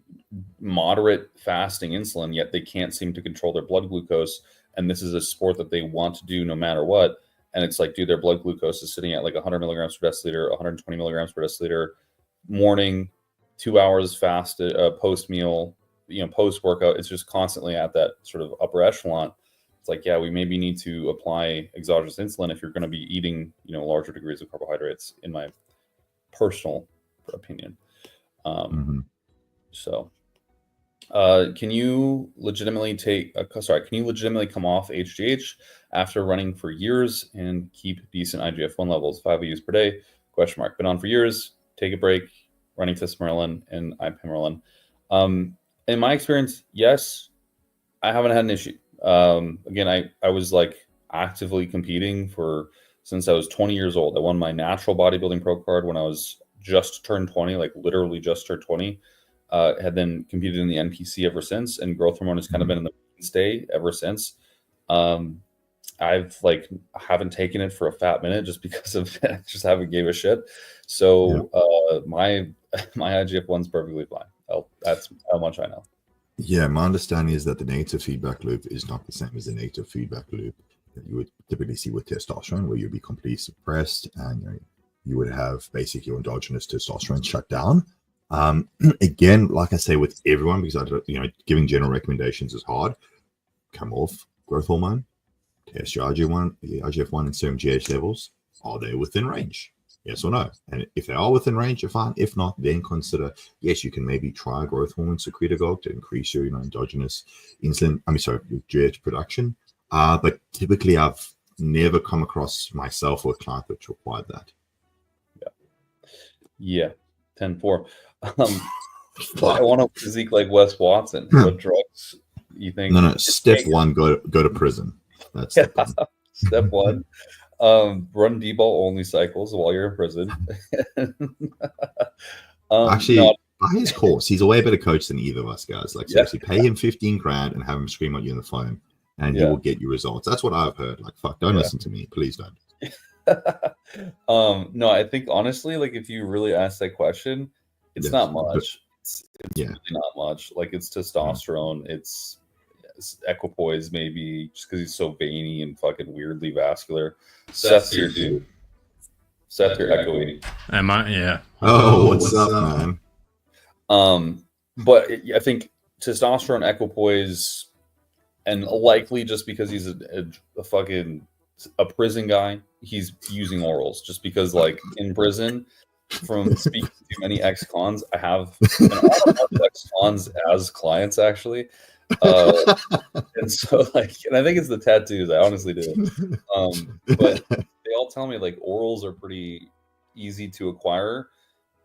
Speaker 1: moderate fasting insulin, yet they can't seem to control their blood glucose. And this is a sport that they want to do no matter what. And it's like, dude, their blood glucose is sitting at like 100 milligrams per deciliter, 120 milligrams per deciliter, morning, 2 hours fast, post meal, you know, post workout. It's just constantly at that sort of upper echelon. It's like, yeah, we maybe need to apply exogenous insulin if you're going to be eating, you know, larger degrees of carbohydrates, in my personal opinion. So, can you legitimately come off HGH after running for years and keep decent IGF-1 levels, 5 IUs per day? Question mark. Been on for years. Take a break. Running testosterone and ipamorelin. In my experience, yes, I haven't had an issue. Again, I was like actively competing since I was 20 years old. I won my natural bodybuilding pro card when I was just turned 20, like literally just turned 20. Had then competed in the NPC ever since, and growth hormone has kind of been in the mainstay ever since. I've like haven't taken it for a fat minute just because of just haven't gave a shit. So my IGF-1's perfectly fine. That's how much I know.
Speaker 2: Yeah, my understanding is that the negative feedback loop is not the same as the negative feedback loop that you would typically see with testosterone, where you'd be completely suppressed and you would have basically your endogenous testosterone shut down. Again, like I say with everyone, because giving general recommendations is hard. Come off growth hormone, test your IGF-1 and serum GH levels. Are they within range? Yes or no? And if they are within range, you're fine. If not, then consider, yes, you can maybe try a growth hormone secretagogue to increase your endogenous insulin, your GH production. But typically I've never come across myself or a client that's required that.
Speaker 1: Yeah. 10-4. I want a physique like Wes Watson. What drugs you think?
Speaker 2: No. Step one, go to prison. That's
Speaker 1: step one. Run D-ball only cycles while you're in prison.
Speaker 2: Actually, buy his course. He's a way better coach than either of us guys. Like seriously, pay him 15 grand and have him scream at you on the phone, and he will get you results. That's what I've heard. Like, fuck, don't listen to me, please don't.
Speaker 1: No, I think honestly, like if you really ask that question, it's not much. It's really not much. Like it's testosterone, it's equipoise, maybe just because he's so veiny and fucking weirdly vascular. Seth's here, dude. Seth, you're echoing.
Speaker 3: Am I? Yeah.
Speaker 2: Oh, what's up, man?
Speaker 1: But I think testosterone, equipoise, and likely just because he's a fucking prison guy, he's using orals just because, like, in prison, from speaking to many ex-cons, I have an awful ex-cons as clients, actually. And so, like, and I think it's the tattoos. I honestly do. But they all tell me, like, orals are pretty easy to acquire.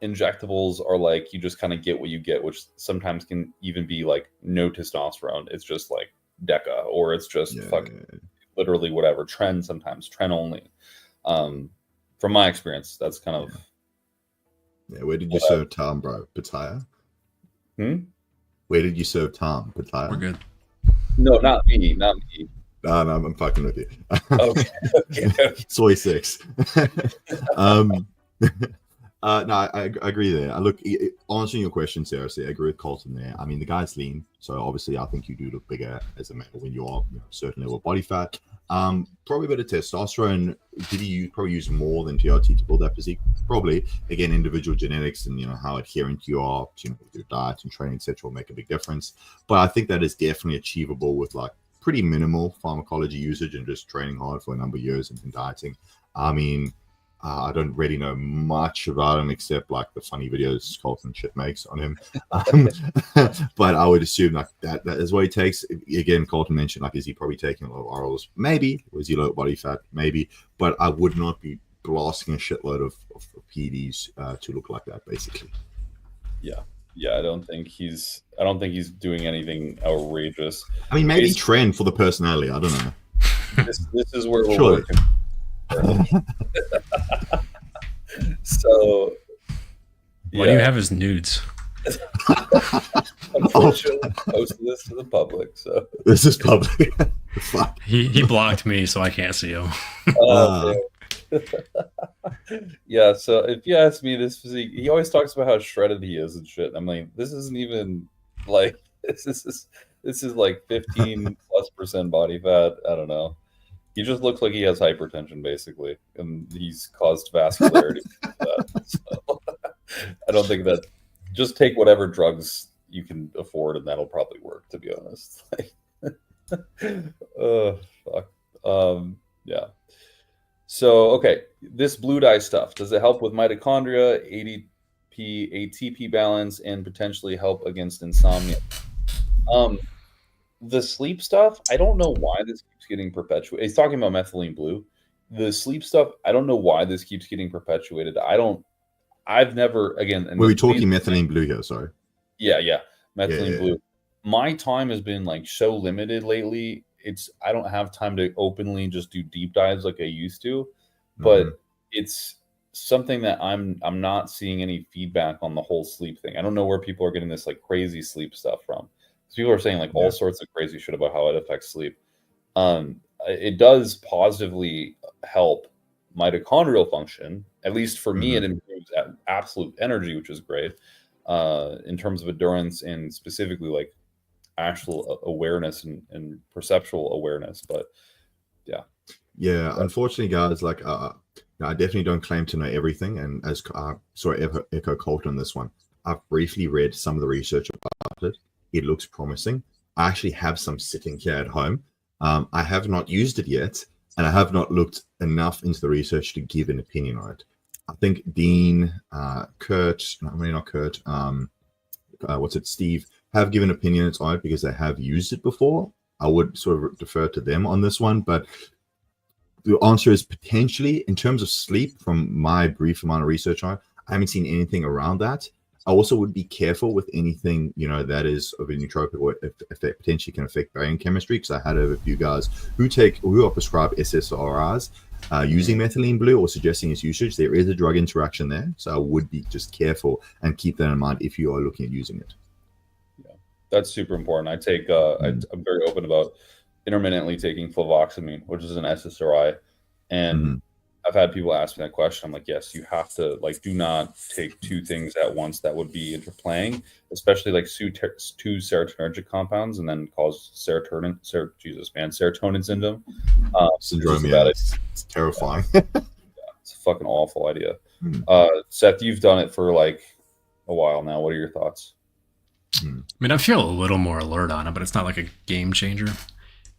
Speaker 1: Injectables are like, you just kind of get what you get, which sometimes can even be like no testosterone. It's just like Deca, or it's just fucking literally whatever. Tren sometimes, Tren only. From my experience, that's kind of.
Speaker 2: Yeah, where did you serve Tom, bro? Pattaya? Where did you serve Tom? Pattaya?
Speaker 3: We're good.
Speaker 1: No, not me. Not me.
Speaker 2: No, I'm fucking with you.
Speaker 1: Okay.
Speaker 2: Soy 6. No, I agree there. Look, answering your question, seriously, I agree with Kolton there. I mean, the guy's lean, so obviously I think you do look bigger as a male when you are certain level of body fat. Probably a bit of testosterone. Did he probably use more than TRT to build that physique? Probably. Again, individual genetics and how adherent you are to with your diet and training, etc., will make a big difference. But I think that is definitely achievable with like pretty minimal pharmacology usage and just training hard for a number of years and dieting. I mean, I don't really know much about him except like the funny videos Kolton shit makes on him. But I would assume like that is what he takes. Again, Kolton mentioned like, is he probably taking a lot of orals? Maybe. Was he low body fat? Maybe. But I would not be blasting a shitload of PDs to look like that, basically.
Speaker 1: Yeah, I don't think he's doing anything outrageous.
Speaker 2: I mean, maybe Tren for the personality. I don't know.
Speaker 1: This is where we're working. So,
Speaker 3: what do you have as nudes?
Speaker 1: Unfortunately, posted this to the public. So
Speaker 2: this is public. Fuck.
Speaker 3: He blocked me, so I can't see him.
Speaker 1: Yeah. So if you ask me, this physique, he always talks about how shredded he is and shit. I'm like, this isn't even like this is like 15+% body fat. I don't know. He just looks like he has hypertension, basically, and he's caused vascularity. So, I don't think that. Just take whatever drugs you can afford, and that'll probably work. To be honest, fuck. Yeah. So, okay, this blue dye stuff, does it help with mitochondria, ADP, ATP balance, and potentially help against insomnia? The sleep stuff, I don't know why this keeps getting perpetuated. He's talking about methylene blue. The sleep stuff, I don't know why this keeps getting perpetuated. I've never, again.
Speaker 2: Were we talking methylene blue here? Sorry.
Speaker 1: Yeah. Methylene blue. My time has been like so limited lately. I don't have time to openly just do deep dives like I used to, but it's something that I'm not seeing any feedback on the whole sleep thing. I don't know where people are getting this like crazy sleep stuff from. People are saying like all sorts of crazy shit about how it affects sleep. It does positively help mitochondrial function. At least for me, it improves absolute energy, which is great in terms of endurance and specifically like actual awareness and perceptual awareness. But yeah.
Speaker 2: Unfortunately, guys, like I definitely don't claim to know everything. And as echo Kolton on this one, I've briefly read some of the research about it. It looks promising. I actually have some sitting here at home. I have not used it yet, and I have not looked enough into the research to give an opinion on it. I think Dean, Steve, have given opinions on it because they have used it before. I would sort of defer to them on this one, but the answer is potentially. In terms of sleep, from my brief amount of research on it, I haven't seen anything around that. I also would be careful with anything, that is of a nootropic or if that potentially can affect brain chemistry, because I had a few guys who are prescribed SSRIs using methylene blue or suggesting its usage. There is a drug interaction there, so I would be just careful and keep that in mind if you are looking at using it.
Speaker 1: Yeah, that's super important. I take I'm very open about intermittently taking fluvoxamine, which is an SSRI, and I've had people ask me that question. I'm like, yes, you have to do not take two things at once that would be interplaying, especially like two serotonergic compounds and then cause serotonin syndrome.
Speaker 2: It's terrifying.
Speaker 1: It's a fucking awful idea. Seth, you've done it for like a while now. What are your thoughts?
Speaker 3: I mean, I feel a little more alert on it, but it's not like a game changer.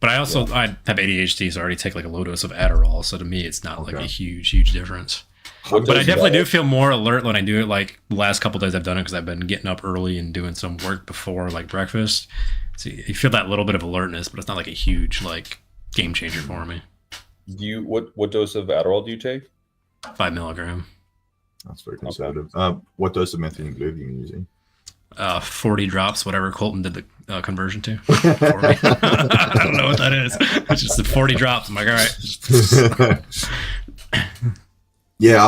Speaker 3: But I also I have ADHD, so I already take like a low dose of Adderall. So to me, it's not like a huge difference. But I definitely do feel more alert when I do it. Like the last couple of days I've done it because I've been getting up early and doing some work before like breakfast. So you feel that little bit of alertness, but it's not like a huge like game changer for me.
Speaker 1: What dose of Adderall do you take?
Speaker 3: 5 milligram.
Speaker 2: That's very conservative. What dose of methylene blue have you been using?
Speaker 3: 40 drops, whatever Kolton did the conversion to. For me. I don't know what that is. It's just the 40 drops. I'm like, all right.
Speaker 2: Yeah,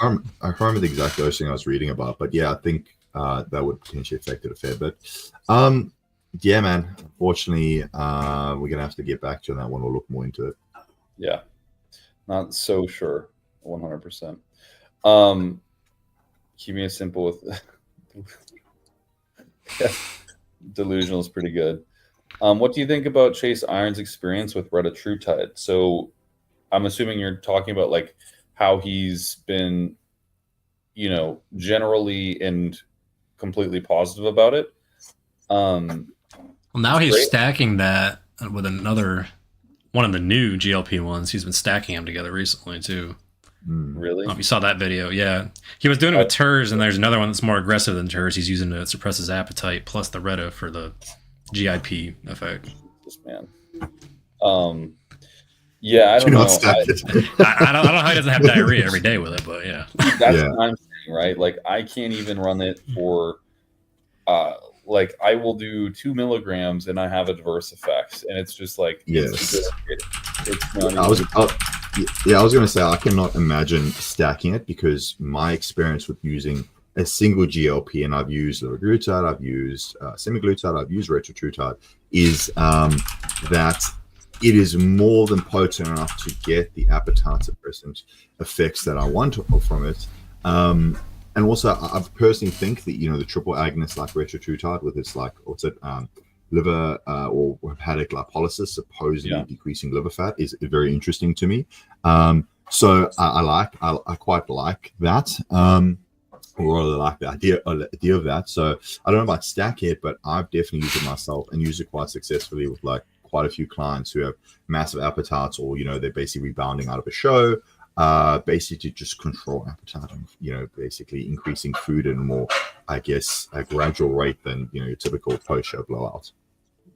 Speaker 2: I remember the exact dosing I was reading about, but yeah, I think that would potentially affect it a fair bit. Yeah, man. Unfortunately, we're gonna have to get back to that one. We'll look more into it.
Speaker 1: Yeah, not so sure. 100%. Keep me as simple with delusional is pretty good. What do you think about Chase Iron's experience with Retatrutide? So I'm assuming you're talking about like how he's been, you know, generally and completely positive about it.
Speaker 3: Well, now he's stacking that with another one of the new GLP ones. He's been stacking them together recently too.
Speaker 1: Really?
Speaker 3: You saw that video? Yeah, he was doing it with TERS, and there's another one that's more aggressive than TERS. He's using it to suppress his appetite plus the Reta for the GIP effect.
Speaker 1: This man. Yeah, I don't know.
Speaker 3: I don't know how he doesn't have diarrhea every day with it, but yeah.
Speaker 1: That's what I'm saying, right? Like I can't even run it for like I will do 2 milligrams and I have adverse effects, and it's just like
Speaker 2: yes.
Speaker 1: I
Speaker 2: was gonna say I cannot imagine stacking it, because my experience with using a single GLP, and I've used liraglutide, I've used semaglutide, I've used retatrutide, is that it is more than potent enough to get the appetite suppressant effects that I want from it. And also, I personally think that, you know, the triple agonist like retatrutide with its like, what's it, liver or hepatic lipolysis, supposedly decreasing liver fat, is very interesting to me. So I quite like that. Or rather like the idea of that. So I don't know about stack it, but I've definitely used it myself and used it quite successfully with like quite a few clients who have massive appetites, or, you know, they're basically rebounding out of a show. Basically to just control appetite and, you know, basically increasing food in a more, I guess, a gradual rate than, you know, your typical post-show blowout.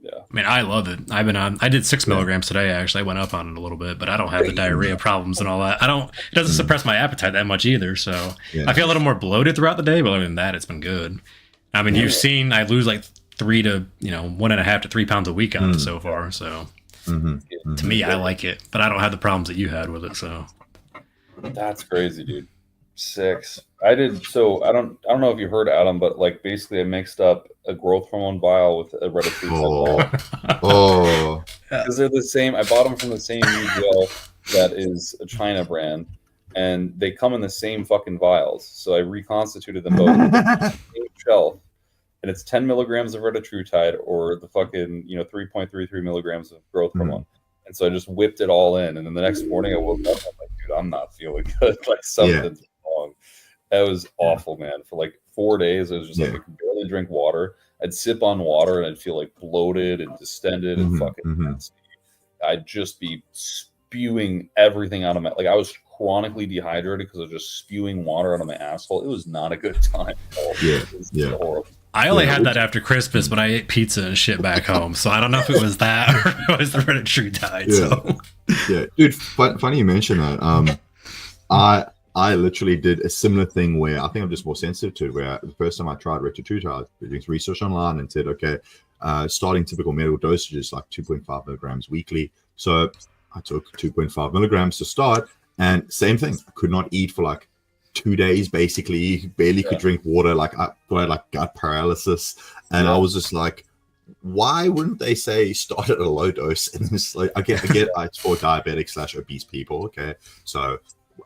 Speaker 1: Yeah,
Speaker 3: I mean, I love it. I did 6 milligrams today. Actually, I went up on it a little bit, but I don't have the diarrhea problems and all that. It doesn't suppress my appetite that much either. So I feel a little more bloated throughout the day, but other than that, it's been good. I mean, you've seen I lose like 3 to 1.5 to 3 pounds a week on it so far. So to me, I like it, but I don't have the problems that you had with it. So.
Speaker 1: That's crazy, dude. 6. I did. So I don't know if you heard, Adam, but like basically I mixed up a growth hormone vial with a Retatrutide vial. Because they're the same. I bought them from the same gel that is a China brand, and they come in the same fucking vials. So I reconstituted them both on the same shelf, and it's 10 milligrams of Retatrutide or the fucking 3.33 milligrams of growth hormone. And so I just whipped it all in, and then the next morning I woke up, I'm like, dude, I'm not feeling good. Like something's wrong. That was awful, man. For like 4 days, it was just like I could barely drink water. I'd sip on water and I'd feel like bloated and distended and fucking nasty. I'd just be spewing everything out of my, like I was chronically dehydrated because I was just spewing water out of my asshole. It was not a good time. It was horrible.
Speaker 3: I only had that after Christmas, but I ate pizza and shit back home. So I don't know if it was that or it was the Retatrutide.
Speaker 2: Dude, funny you mention that. I literally did a similar thing where I think I'm just more sensitive to it, where the first time I tried Retatrutide, I did research online and said, okay, starting typical medical dosages like 2.5 milligrams weekly. So I took 2.5 milligrams to start, and same thing. I could not eat for like 2 days, basically, barely could drink water. Like I had like gut paralysis, and I was just like, why wouldn't they say start at a low dose? And it's like, I get it's for diabetic / obese people. Okay, so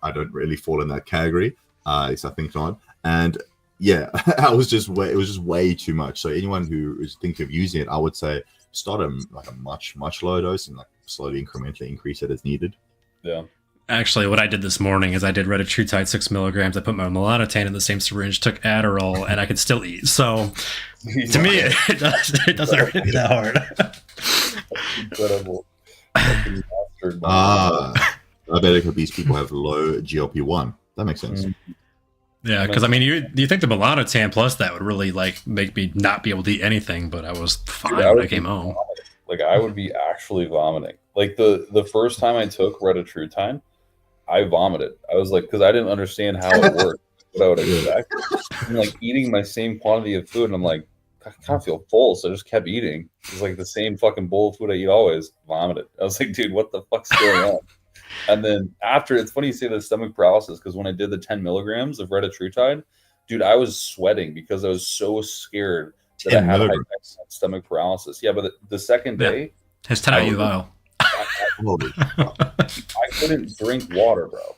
Speaker 2: I don't really fall in that category. At least I think not. And yeah, it was just way too much. So anyone who is thinking of using it, I would say start at like a much lower dose and like slowly incrementally increase it as needed.
Speaker 1: Yeah.
Speaker 3: Actually, what I did this morning is I did Retatrutide 6 milligrams. I put my melanotan in the same syringe, took Adderall, and I could still eat. So, to me, it doesn't hurt me that hard.
Speaker 1: Incredible.
Speaker 2: Diabetic obese people have low GLP-1. That makes sense.
Speaker 3: Yeah, because I mean, you think the melanotan plus that would really like make me not be able to eat anything, but I was fine when I came home.
Speaker 1: Like I would be actually vomiting. Like the first time I took Retatrutide, I vomited. I was like, because I didn't understand how it worked, what I would expect. I'm like eating my same quantity of food, and I'm like, I kind of feel full, so I just kept eating. It's like the same fucking bowl of food I eat always. Vomited. I was like, dude, what the fuck's going on? And then after, it's funny you say the stomach paralysis, because when I did the 10 milligrams of Retatrutide, dude, I was sweating because I was so scared that I had stomach paralysis. Yeah, but the second day,
Speaker 3: it's 10 IU.
Speaker 1: I couldn't drink water, bro.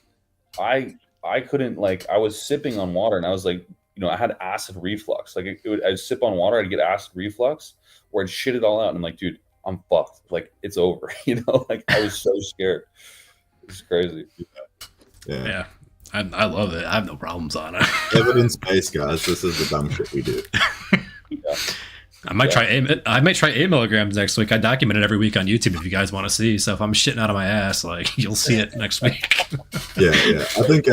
Speaker 1: I couldn't, like, I was sipping on water, and I was like, I had acid reflux. Like, I'd sip on water, I'd get acid reflux, or I'd shit it all out, and I'm like, dude, I'm fucked. Like, it's over. Like, I was so scared. It's crazy.
Speaker 3: Yeah. I love it. I have no problems on it.
Speaker 2: Evidence-based, guys. This is the dumb shit we do.
Speaker 3: Yeah. I might try 8 milligrams next week. I document it every week on YouTube if you guys want to see. So if I'm shitting out of my ass, like, you'll see it next week.
Speaker 2: Yeah. I think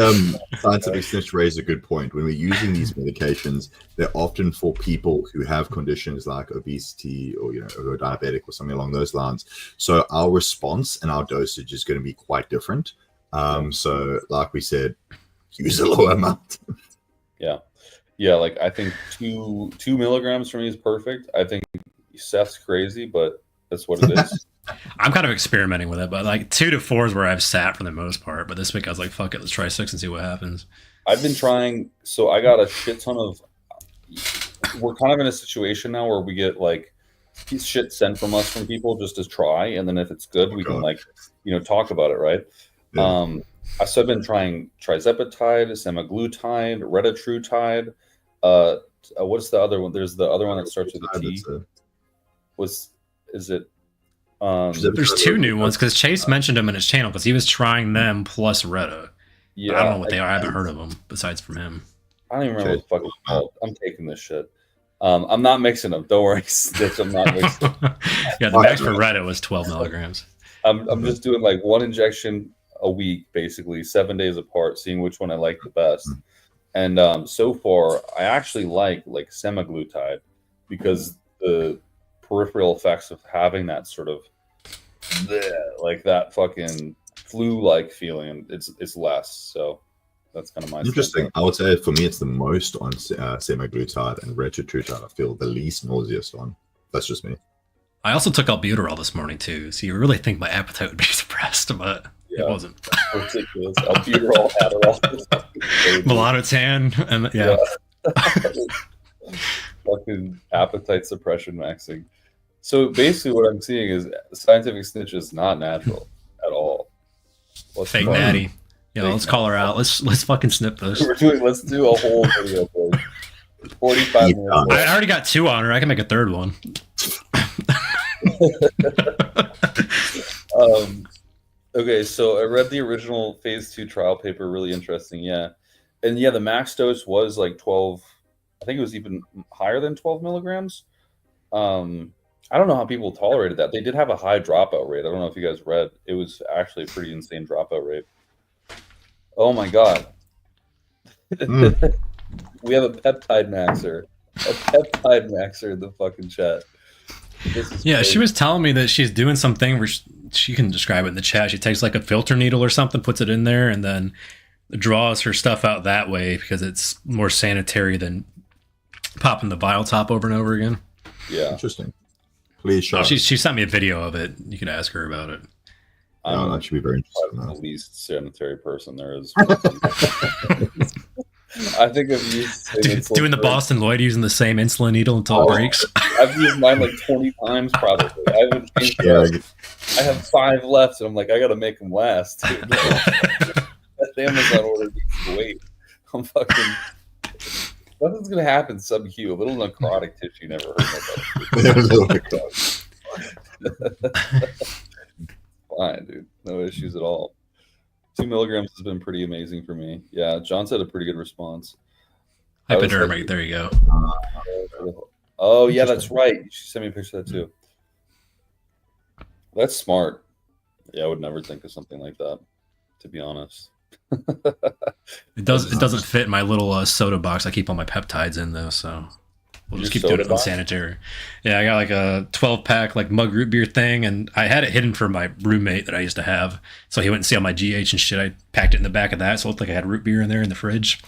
Speaker 2: Scientific Snitch raised a good point. When we're using these medications, they're often for people who have conditions like obesity or or diabetic or something along those lines. So our response and our dosage is going to be quite different. So like we said, use a low amount.
Speaker 1: Yeah, like I think 2 milligrams for me is perfect. I think Seth's crazy, but that's what it is.
Speaker 3: I'm kind of experimenting with it, but like 2 to 4 is where I've sat for the most part. But this week I was like, fuck it, let's try 6 and see what happens.
Speaker 1: I've been trying, so I got a shit ton of. We're kind of in a situation now where we get like shit sent from us from people just to try, and then if it's good, we can like talk about it, right? Yeah. So I've been trying trizepatide, semaglutide, retatrutide. What's the other one? There's the other one that starts with a T. Is it?
Speaker 3: There's 2 new ones because Chase mentioned them in his channel because he was trying them plus Reta. Yeah, but I don't know what they are. I haven't heard of them besides from him.
Speaker 1: I don't even remember what the fuck it's called. I'm taking this shit. I'm not mixing them. Don't worry, Stitch. I'm not mixing them.
Speaker 3: Yeah, the max for Reta was 12 milligrams.
Speaker 1: I'm just doing like 1 injection a week, basically 7 days apart, seeing which one I like the best. And so far, I actually like semaglutide because the peripheral effects of having that sort of like that fucking flu-like feeling, it's less. So that's kind of my
Speaker 2: interesting. I would say for me, it's the most on semaglutide, and retatrutide I feel the least nauseous on. That's just me.
Speaker 3: I also took albuterol this morning too, so you really think my appetite would be suppressed, but it wasn't.
Speaker 1: Ridiculous. Albuterol, Adderall.
Speaker 3: Melanotan, and yeah.
Speaker 1: Fucking appetite suppression maxing. So basically what I'm seeing is Scientific Snitch is not natural at all.
Speaker 3: Fake natty. Yeah, let's call her out. Let's fucking snip this.
Speaker 1: Let's do a whole video, please. 45 minutes.
Speaker 3: I already got 2 on her. I can make a 3rd one.
Speaker 1: Okay, so I read the original phase 2 trial paper, really interesting. Yeah. And yeah, the max dose was like 12. I think it was even higher than 12 milligrams. I don't know how people tolerated that. They did have a high dropout rate. I don't know if you guys read. It was actually a pretty insane dropout rate. Oh my God. We have a peptide maxer. A peptide maxer in the fucking chat.
Speaker 3: Yeah, crazy. She was telling me that she's doing something where she can describe it in the chat. She takes like a filter needle or something, puts it in there, and then draws her stuff out that way because it's more sanitary than popping the vial top over and over again.
Speaker 2: Yeah. Interesting. Please show.
Speaker 3: She sent me a video of it. You can ask her about it.
Speaker 2: That should be very interesting.
Speaker 1: I'm the least sanitary person there is. I think I've used
Speaker 3: doing the Boston Lloyd using the same insulin needle until it breaks.
Speaker 1: I've used mine like 20 times probably. I haven't changed it. I have 5 left, and I'm like, I gotta make them last. That Amazon order needs to wait. I'm fucking. Nothing's gonna happen sub-Q. A little necrotic tissue never hurt nobody. Fine, dude. No issues at all. 2 milligrams has been pretty amazing for me. Yeah, John said a pretty good response.
Speaker 3: Hypodermic, there you go.
Speaker 1: Oh, yeah, that's right. She sent me a picture of that too. That's smart. Yeah, I would never think of something like that, to be honest.
Speaker 3: It doesn't fit my little soda box I keep all my peptides in, though, so we'll just keep doing it on Sanitary. Yeah, I got like a 12-pack like mug root beer thing, and I had it hidden for my roommate that I used to have, so he wouldn't see all my GH and shit. I packed it in the back of that, so it looked like I had root beer in there in the fridge.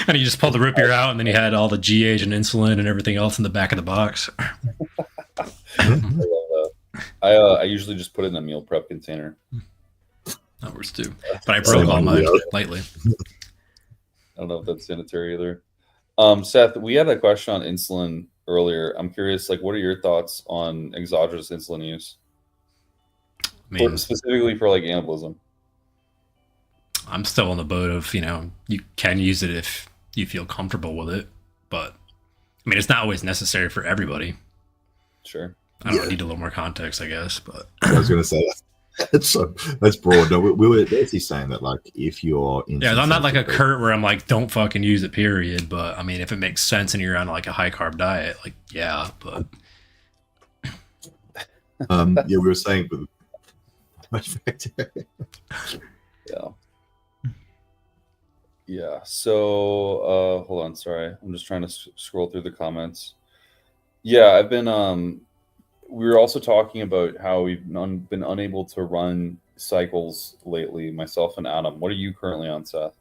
Speaker 3: And you just pulled the root beer out, and then you had all the GH and insulin and everything else in the back of the box.
Speaker 1: I love that. I usually just put it in a meal prep container.
Speaker 3: That works too. But I broke all mine lightly.
Speaker 1: I don't know if that's sanitary either. Seth, we had a question on insulin earlier. I'm curious, like, what are your thoughts on exogenous insulin use? Specifically for like anabolism.
Speaker 3: I'm still on the boat of, you can use it if you feel comfortable with it, but I mean, it's not always necessary for everybody.
Speaker 1: Sure.
Speaker 3: I don't need a little more context, I guess, but
Speaker 2: I was going to say that's broad. No, we were basically saying that, like, if you're
Speaker 3: I'm not like a Kurt where I'm like, don't fucking use it, period. But I mean, if it makes sense and you're on like a high carb diet, like, yeah, but
Speaker 2: we were saying with
Speaker 1: yeah. So hold on, sorry, I'm just trying to scroll through the comments. Yeah, I've been we were also talking about how we've been unable to run cycles lately, myself and Adam. What are you currently on, Seth?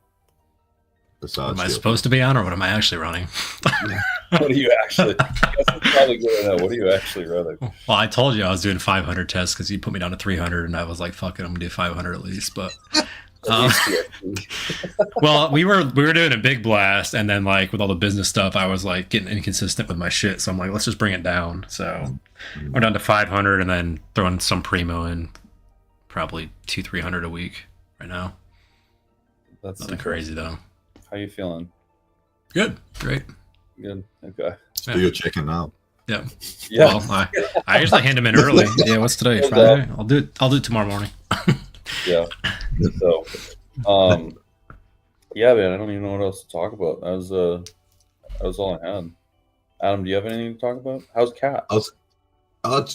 Speaker 3: What am I supposed to be on, or what am I actually running?
Speaker 1: What are you actually? Probably good to know. What are you actually running?
Speaker 3: Well, I told you I was doing 500 tests because you put me down to 300, and I was like, "Fuck it, I'm gonna do 500 at least." But well, we were doing a big blast, and then like with all the business stuff, I was like getting inconsistent with my shit. So I'm like, let's just bring it down. So we're down to 500, and then throwing some primo in, probably 200-300 a week right now.
Speaker 1: That's
Speaker 3: nothing crazy though.
Speaker 1: How you feeling?
Speaker 3: Good, great.
Speaker 1: Good. Okay.
Speaker 2: So you're checking now.
Speaker 3: Yeah.
Speaker 1: Yeah.
Speaker 3: Well, I usually hand them in early. Yeah. What's today? Friday. I'll do it tomorrow morning.
Speaker 1: Yeah. So, yeah, man. I don't even know what else to talk about. That was all I had. Adam, do you have anything to talk about? How's Kat?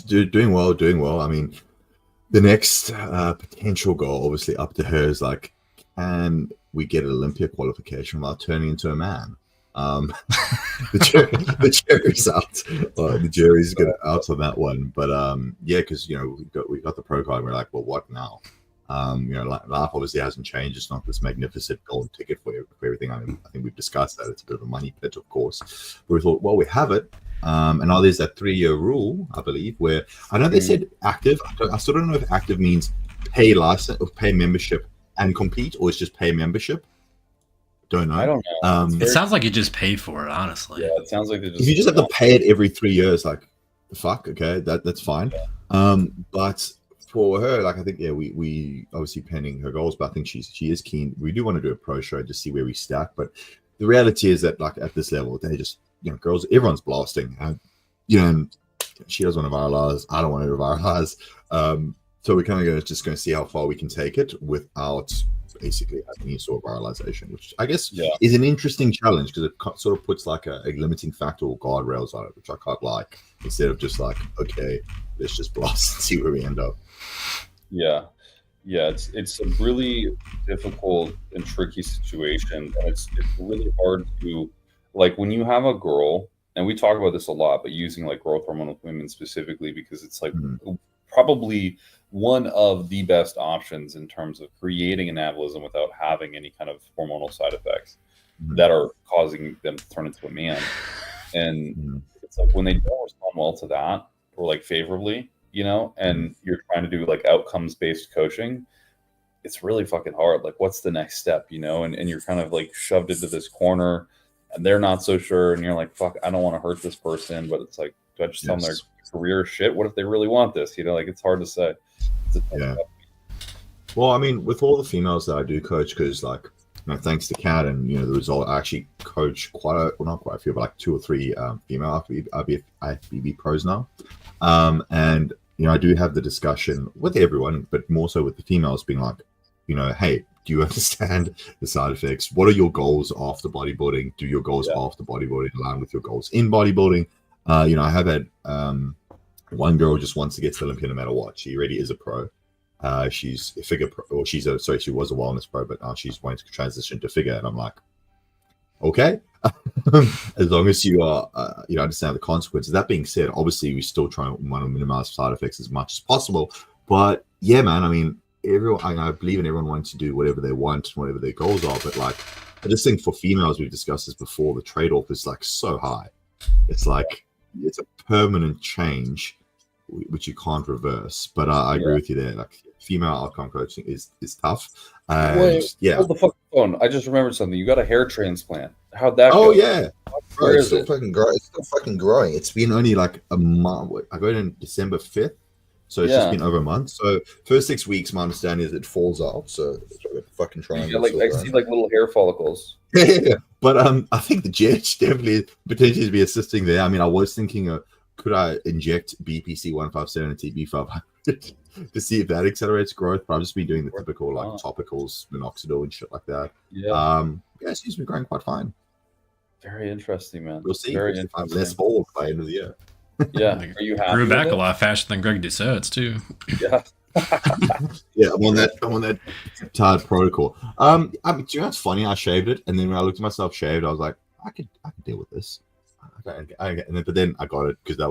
Speaker 2: Doing well. I mean, the next potential goal, obviously, up to her is like, can we get an Olympia qualification without turning into a man? The jury's out. The jury's out on that one. But yeah, because we got the pro card. And we're like, well, what now? Life obviously hasn't changed. It's not this magnificent gold ticket for everything. I think we've discussed that. It's a bit of a money pit, of course. But we thought, well, we have it. And now there's that 3-year rule, I believe, where I know they said active. I still don't know if active means pay license or pay membership and compete, or it's just pay membership. Don't know.
Speaker 1: I don't know.
Speaker 3: It sounds like you just pay for it, honestly.
Speaker 1: Yeah, it sounds like they just.
Speaker 2: If you just have to pay it every 3 years, like, fuck, okay, that's fine. Yeah. But for her, like, I think, yeah, we obviously pending her goals, but I think she is keen. We do want to do a pro show to see where we stack, but the reality is that, like, at this level, they just, girls, everyone's blasting, and she doesn't want to viralize. I don't want to viralize. So we're kind of just going to see how far we can take it without basically having any sort of viralization, which I guess is an interesting challenge because it sort of puts like a limiting factor or guardrails on it, which I quite like, instead of just like, okay, let's just blast and see where we end up.
Speaker 1: Yeah, it's a really difficult and tricky situation, and it's really hard to, like, when you have a girl, and we talk about this a lot, but using like growth hormone with women specifically because it's like probably one of the best options in terms of creating anabolism without having any kind of hormonal side effects that are causing them to turn into a man. And it's like when they don't respond well to that, or like favorably, and you're trying to do like outcomes-based coaching, it's really fucking hard. Like, what's the next step, and you're kind of like shoved into this corner and they're not so sure. And you're like, fuck, I don't want to hurt this person, but it's like, do I just tell them their career shit? What if they really want this? Like, it's hard to say.
Speaker 2: Well, I mean, with all the females that I do coach, because like, thanks to Kat and the result, I actually coach not quite a few, but like 2 or 3 female IFBB pros now. And I do have the discussion with everyone, but more so with the females being like, hey, do you understand the side effects? What are your goals after bodybuilding? Do your goals after bodybuilding align with your goals in bodybuilding? I have had one girl just wants to get to Olympia no matter what. She already is a pro. She's a figure pro, or she was a wellness pro, but now she's wanting to transition to figure. And I'm like, okay, as long as you are, understand the consequences. That being said, obviously we still want to minimize side effects as much as possible. But yeah, man, I mean, I believe in everyone wanting to do whatever they want, whatever their goals are. But like, I just think for females, we've discussed this before, the trade-off is like so high. It's like it's a permanent change which you can't reverse. But I agree with you there. Like female outcome coaching is tough.
Speaker 1: Wait, hold the fucking phone. I just remembered something. You got a hair transplant. How'd that go?
Speaker 2: Oh yeah.
Speaker 1: Where
Speaker 2: it's
Speaker 1: is
Speaker 2: still
Speaker 1: it?
Speaker 2: fucking growing. It's still fucking growing. It's been only like a month. I got it in December 5th. So it's just been over a month. So first 6 weeks, my understanding is it falls out. So it's like a fucking triangle.
Speaker 1: Like I see like little hair follicles.
Speaker 2: Yeah. But I think the Jet potentially to be assisting there. I mean, I was thinking could I inject BPC 157 and TB 500 to see if that accelerates growth? But I've just been doing the typical like topicals, minoxidil and shit like that. Yeah. It seems to be growing quite fine.
Speaker 1: Very interesting, man.
Speaker 2: We'll see.
Speaker 1: Very
Speaker 2: interesting. I'm less bald by the end of the year.
Speaker 1: Yeah. Are you happy?
Speaker 3: Grew back a lot faster than Greg Doucette's too.
Speaker 1: Yeah.
Speaker 2: Yeah, I'm on that peptide protocol. I mean, do you know what's funny? I shaved it, and then when I looked at myself shaved, I was like, I could deal with this. But then I got it because I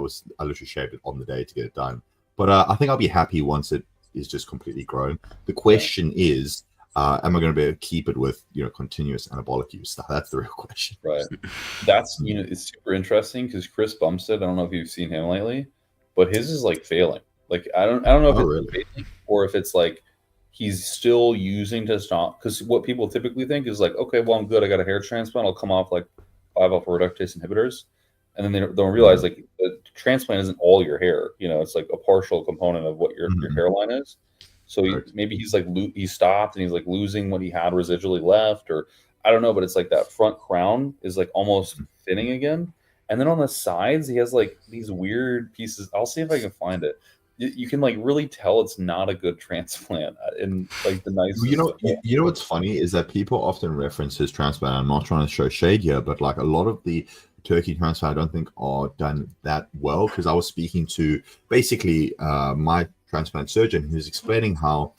Speaker 2: literally shaved it on the day to get it done. But I think I'll be happy once it is just completely grown. The question is, am I going to be able to keep it with continuous anabolic use? That's the real question.
Speaker 1: Right. That's it's super interesting because Chris Bumstead. I don't know if you've seen him lately, but his is like failing. Like I don't know if it's failing or if it's like he's still using testosterone. Because what people typically think is like, okay, well I'm good. I got a hair transplant. I'll come off like 5-alpha reductase inhibitors, and then they don't realize like the transplant isn't all your hair. It's like a partial component of what your hairline is. So maybe he's like he stopped and he's like losing what he had residually left, or I don't know. But it's like that front crown is like almost thinning again, and then on the sides he has like these weird pieces. I'll see if I can find it. You can like really tell it's not a good transplant in like the nice.
Speaker 2: You know what's funny is that people often reference his transplant. I'm not trying to show shade here, but like a lot of the Turkey transplant I don't think are done that well, because I was speaking to basically my transplant surgeon who's explaining how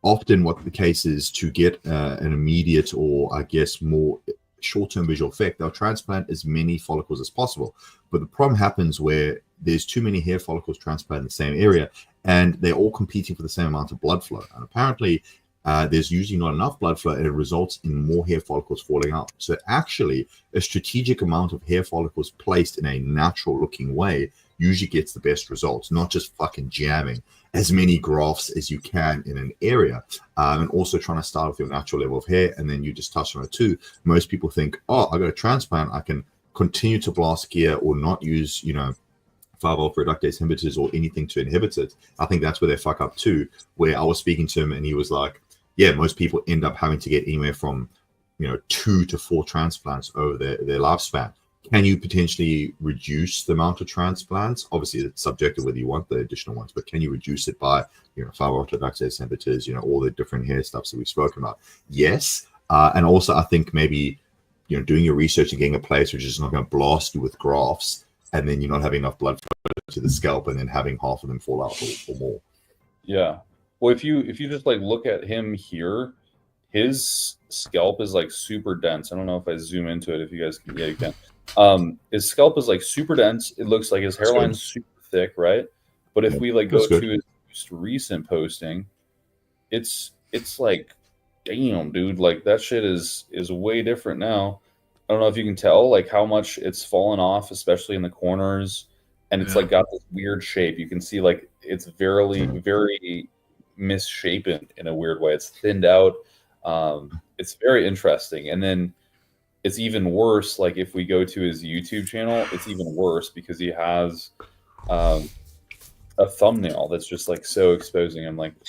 Speaker 2: often what the case is to get an immediate or I guess more short-term visual effect, they'll transplant as many follicles as possible. But the problem happens where there's too many hair follicles transplanted in the same area and they're all competing for the same amount of blood flow. And apparently there's usually not enough blood flow and it results in more hair follicles falling out. So actually a strategic amount of hair follicles placed in a natural looking way usually gets the best results, not just fucking jamming as many grafts as you can in an area, and also trying to start with your natural level of hair. And then you just touched on it too. Most people think, oh, I got a transplant, I can continue to blast gear or not use 5-alpha reductase inhibitors or anything to inhibit it. I think that's where they fuck up too, where I was speaking to him and he was like, yeah, most people end up having to get anywhere from 2 to 4 transplants over their lifespan. Can you potentially reduce the amount of transplants? Obviously, it's subjective whether you want the additional ones, but can you reduce it by 5-alpha reductase inhibitors, all the different hair stuffs that we've spoken about? Yes. And also, I think maybe doing your research and getting a place which is not going to blast you with grafts, and then you're not having enough blood flow to the scalp, and then having half of them fall out or more.
Speaker 1: Yeah. Well, if you just like look at him here, his scalp is like super dense. I don't know if I zoom into it. If you guys can, yeah, you can. His scalp is like super dense. It looks like his hairline's super thick, right? But if we like go to his most recent posting, it's like, damn, dude, like that shit is way different now. I don't know if you can tell like how much it's fallen off, especially in the corners, and it's like got this weird shape. You can see like it's very misshapen in a weird way. It's thinned out. It's very interesting. And then it's even worse. Like if we go to his YouTube channel, it's even worse because he has a thumbnail that's just like so exposing.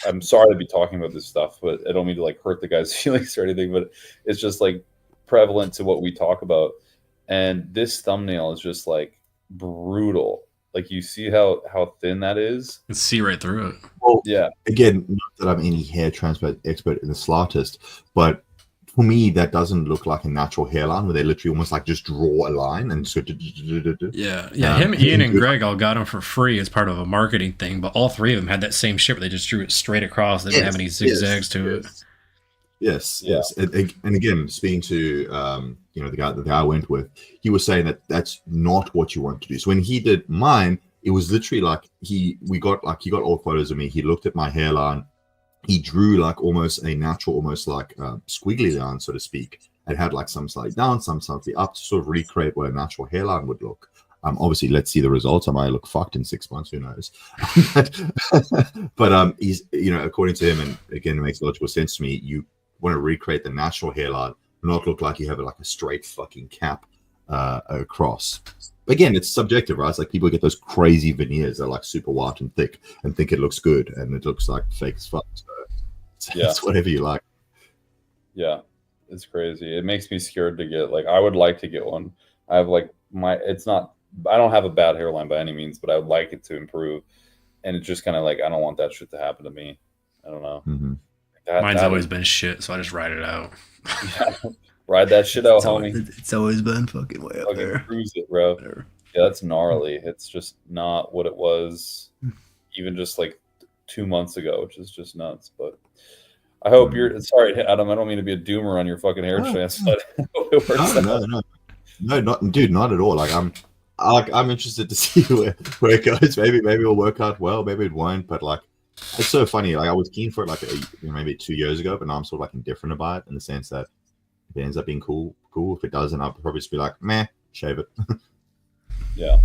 Speaker 1: I'm sorry to be talking about this stuff, but I don't mean to like hurt the guy's feelings or anything, but it's just like prevalent to what we talk about. And this thumbnail is just like brutal. Like you see how thin that is.
Speaker 3: You can see right through it.
Speaker 2: Well, yeah. Again, not that I'm any hair transplant expert in the slightest, but for me, that doesn't look like a natural hairline where they literally almost like just draw a line and so.
Speaker 3: Yeah. Him, Ian, and Greg all got them for free as part of a marketing thing, but all three of them had that same shape where they just drew it straight across. They didn't have any zigzags to it.
Speaker 2: Yes. And again, speaking to the guy I went with, he was saying that that's not what you want to do. So when he did mine, it was literally like he got all photos of me. He looked at my hairline. He drew like almost a natural, almost like squiggly line, so to speak, it had like some slightly down, some slightly up to sort of recreate what a natural hairline would look. Obviously, let's see the results. I might look fucked in 6 months, who knows? But he's, according to him, and again, it makes logical sense to me, you want to recreate the natural hairline, not look like you have like a straight fucking cap across. Again, it's subjective, right? It's like people get those crazy veneers that are like super white and thick and think it looks good, and it looks like fake as fuck. So it's whatever you like.
Speaker 1: Yeah, it's crazy. It makes me scared to get, like, I would like to get one. I have like I don't have a bad hairline by any means, but I would like it to improve. And it's just kind of like, I don't want that shit to happen to me. I don't know.
Speaker 2: Mm-hmm.
Speaker 3: Mine's always been shit, so I just ride it out.
Speaker 1: Ride that shit out, homie.
Speaker 4: It's always been fucking way up there.
Speaker 1: Cruise it, bro. Whatever. Yeah, that's gnarly. It's just not what it was even just like 2 months ago, which is just nuts. But I hope you're sorry, Adam. I don't mean to be a doomer on your fucking hair transplant.
Speaker 2: No, not at all. Like I'm interested to see where it goes. Maybe it'll work out well. Maybe it won't. But like, it's so funny. Like I was keen for it like maybe 2 years ago, but now I'm sort of like indifferent about it in the sense that if it ends up being cool. If it doesn't, I'll probably just be like, meh, shave it.
Speaker 1: Yeah.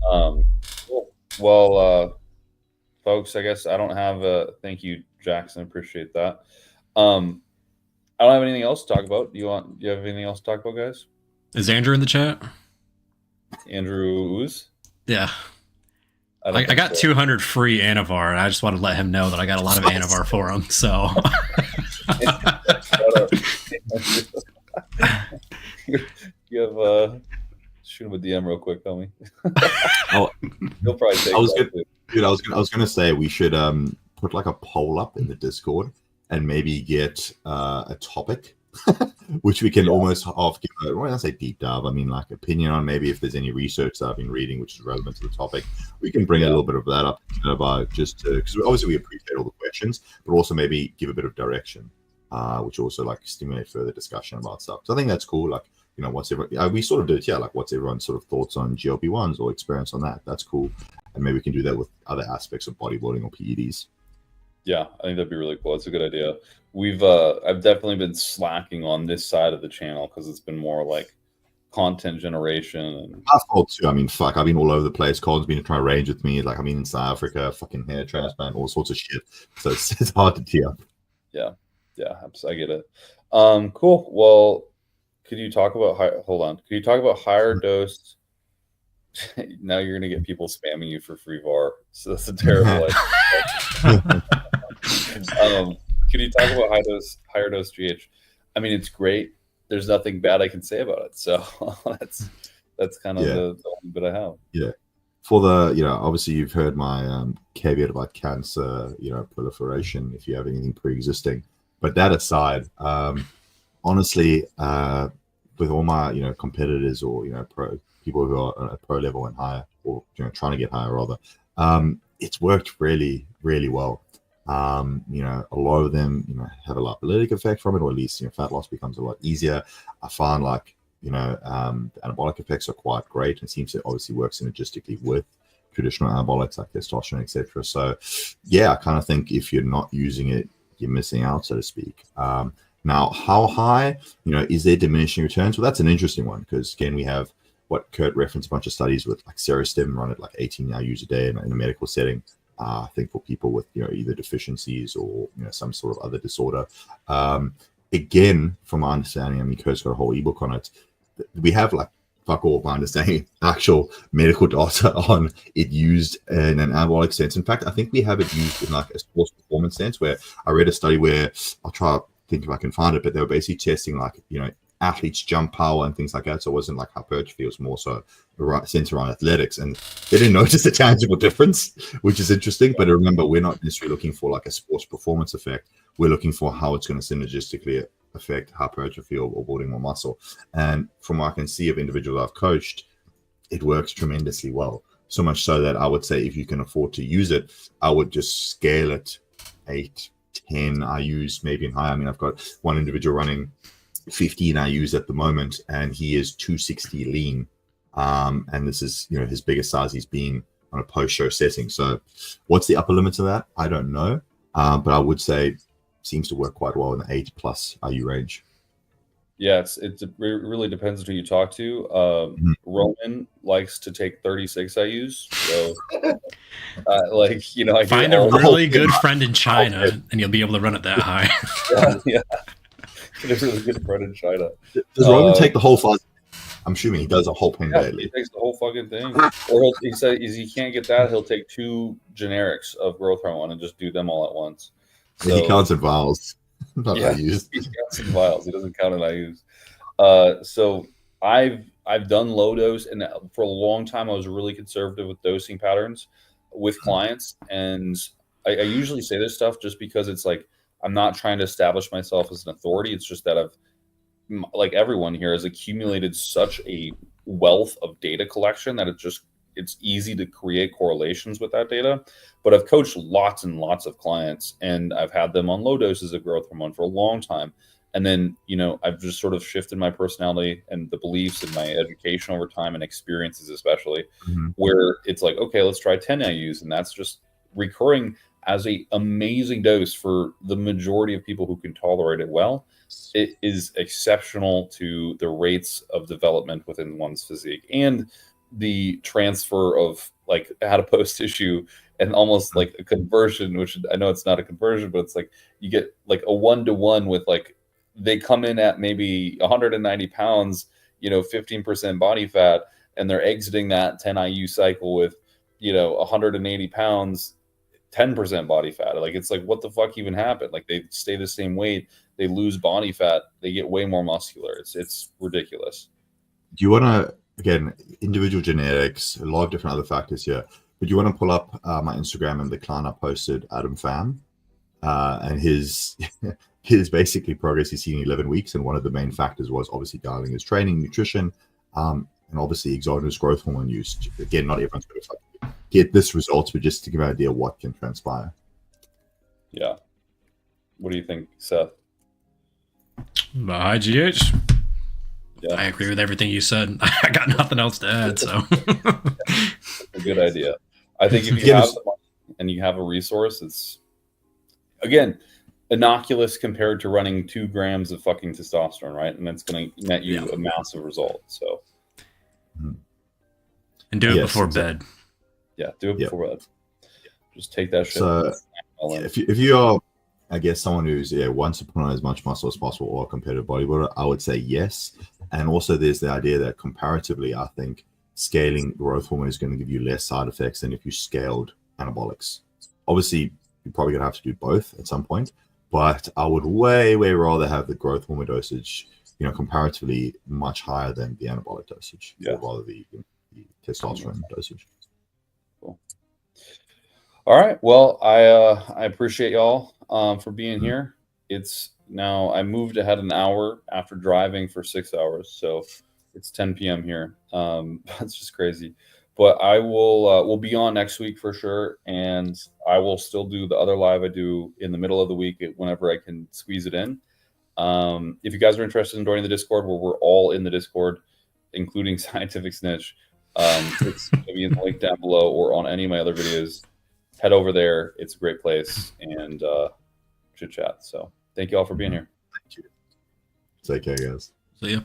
Speaker 1: Cool. Well, folks, I guess I don't have a thank you, Jackson. Appreciate that. I don't have anything else to talk about. Do you have anything else to talk about, guys?
Speaker 3: Is Andrew in the chat?
Speaker 1: Andrew Ooze?
Speaker 3: Yeah. I got 200 free Anavar, and I just wanted to let him know that I got a lot of Anavar for him. So
Speaker 1: you have shoot him a DM real quick, homie. He'll probably take
Speaker 2: I was gonna say we should put like a poll up in the Discord and maybe get a topic which we can almost half give a, when I say deep dive, I mean like opinion on maybe if there's any research that I've been reading which is relevant to the topic. We can bring a little bit of that up about just to, because obviously we appreciate all the questions, but also maybe give a bit of direction, which also like stimulate further discussion about stuff. So I think that's cool. Like, what's everyone, we sort of do it, like what's everyone's sort of thoughts on GLP-1s or experience on that. That's cool. And maybe we can do that with other aspects of bodybuilding or PEDs.
Speaker 1: Yeah, I think that'd be really cool. It's a good idea. I've definitely been slacking on this side of the channel because it's been more like content generation. And
Speaker 2: I thought too. I mean, fuck, I've been all over the place. Colin's been trying to range with me. Like, I mean, in South Africa, fucking hair transplant, all sorts of shit. So it's hard to tee up.
Speaker 1: Yeah, I get it. Cool. Well, could you talk about Could you talk about higher dose? Now you're gonna get people spamming you for free VAR. So that's a terrible idea. Could you talk about higher dose GH? I mean, it's great. There's nothing bad I can say about it. So that's kind of the only bit I have. Yeah.
Speaker 2: For the, obviously you've heard my caveat about cancer, proliferation, if you have anything pre-existing. But that aside, honestly, with all my, competitors or, people who are at pro level and higher, or, trying to get higher rather, it's worked really, really well. A lot of them, have a lipolytic effect from it, or at least, fat loss becomes a lot easier. I find like, the anabolic effects are quite great and seems to obviously work synergistically with traditional anabolics like testosterone, etc. So yeah, I kind of think if you're not using it, you're missing out, so to speak. Now, how high, is there diminishing returns? Well, that's an interesting one because again, we have what Kurt referenced a bunch of studies with like Serostim run at like 18 IUs a day in a medical setting. I think for people with, either deficiencies or, some sort of other disorder. Again, from my understanding, I mean, Kurt's got a whole ebook on it. We have like, fuck all, my understanding, actual medical data on it used in an anabolic sense. In fact, I think we have it used in like a sports performance sense where I read a study where I'll try to think if I can find it, but they were basically testing like, athletes jump power and things like that. So it wasn't like hypertrophy, it was more so centered around athletics, and they didn't notice a tangible difference, which is interesting. But remember, we're not necessarily looking for like a sports performance effect. We're looking for how it's going to synergistically affect hypertrophy or building more muscle. And from what I can see of individuals I've coached, it works tremendously well. So much so that I would say if you can afford to use it, I would just scale it 8, 10 IUs, maybe in higher. I mean, I've got one individual running 15 IUs at the moment, and he is 260 lean. And this is, his biggest size he's been on a post-show setting. So what's the upper limit of that? I don't know. But I would say seems to work quite well in the 8+ IU range.
Speaker 1: Yeah, it really depends on who you talk to. Roman likes to take 36 IUs, so like, you know, I
Speaker 3: find a really good friend in China, and you'll be able to run it that high.
Speaker 1: Yeah. Get a really good friend in China.
Speaker 2: Does Roman take the whole fuzz? I'm assuming he does a whole thing
Speaker 1: Yeah,
Speaker 2: daily.
Speaker 1: he takes the whole fucking thing. Or he said he can't get that, he'll take 2 generics of growth hormone and just do them all at once. So
Speaker 2: he counts in vials, not IUs.
Speaker 1: He counts in vials. He doesn't count in IUs. So I've done low dose, and for a long time I was really conservative with dosing patterns with clients, and I usually say this stuff just because it's like I'm not trying to establish myself as an authority. It's just that I've, like everyone here, has accumulated such a wealth of data collection that it's easy to create correlations with that data. But I've coached lots and lots of clients, and I've had them on low doses of growth hormone for a long time. And then, you know, I've just sort of shifted my personality and the beliefs and my education over time, and experiences especially, where it's like, okay, let's try 10 IUs. And that's just recurring as a amazing dose for the majority of people who can tolerate it well. It is exceptional to the rates of development within one's physique and the transfer of like adipose tissue, and almost like a conversion, which I know it's not a conversion, but it's like you get like a 1-to-1 with, like, they come in at maybe 190 pounds, you know, 15% body fat, and they're exiting that 10 IU cycle with, you know, 180 pounds, 10% body fat. Like, it's like, what the fuck even happened? Like, they stay the same weight, they lose body fat, they get way more muscular. It's ridiculous.
Speaker 2: Do you want to, again, individual genetics, a lot of different other factors here, but you want to pull up my Instagram and the client I posted, Adam Pham, and his basically progress he's seen in 11 weeks. And one of the main factors was obviously dialing his training, nutrition, and obviously exogenous growth hormone use. Again, not everyone's going to get this results, but just to give an idea what can transpire.
Speaker 1: Yeah. What do you think, Seth?
Speaker 3: High GH.
Speaker 1: Yeah.
Speaker 3: I agree with everything you said. I got nothing else to add. So
Speaker 1: That's a good idea. I think if you have the money and you have a resource, it's, again, innocuous compared to running 2 grams of fucking testosterone, right? And that's going to net you a massive result. So,
Speaker 3: and do it before bed.
Speaker 1: Yeah, do it before bed. Just take that shit.
Speaker 2: So, if you are, I guess, someone who's wants to put on as much muscle as possible, or a competitive bodybuilder, I would say yes. And also, there's the idea that comparatively, I think scaling growth hormone is going to give you less side effects than if you scaled anabolics. Obviously, you're probably going to have to do both at some point, but I would way rather have the growth hormone dosage, you know, comparatively much higher than the anabolic dosage, or rather the testosterone dosage.
Speaker 1: Cool. All right. Well, I appreciate y'all for being here. It's now, I moved ahead an hour after driving for 6 hours, so it's 10 p.m. here. That's just crazy. But I will we'll be on next week for sure, and I will still do the other live I do in the middle of the week whenever I can squeeze it in. If you guys are interested in joining the Discord, where we're all in the Discord, including Scientific Snitch, it's going to be in the link down below or on any of my other videos. Head over there. It's a great place, and chit chat. So thank you all for being here.
Speaker 2: Thank you. Take care, guys.
Speaker 3: See ya.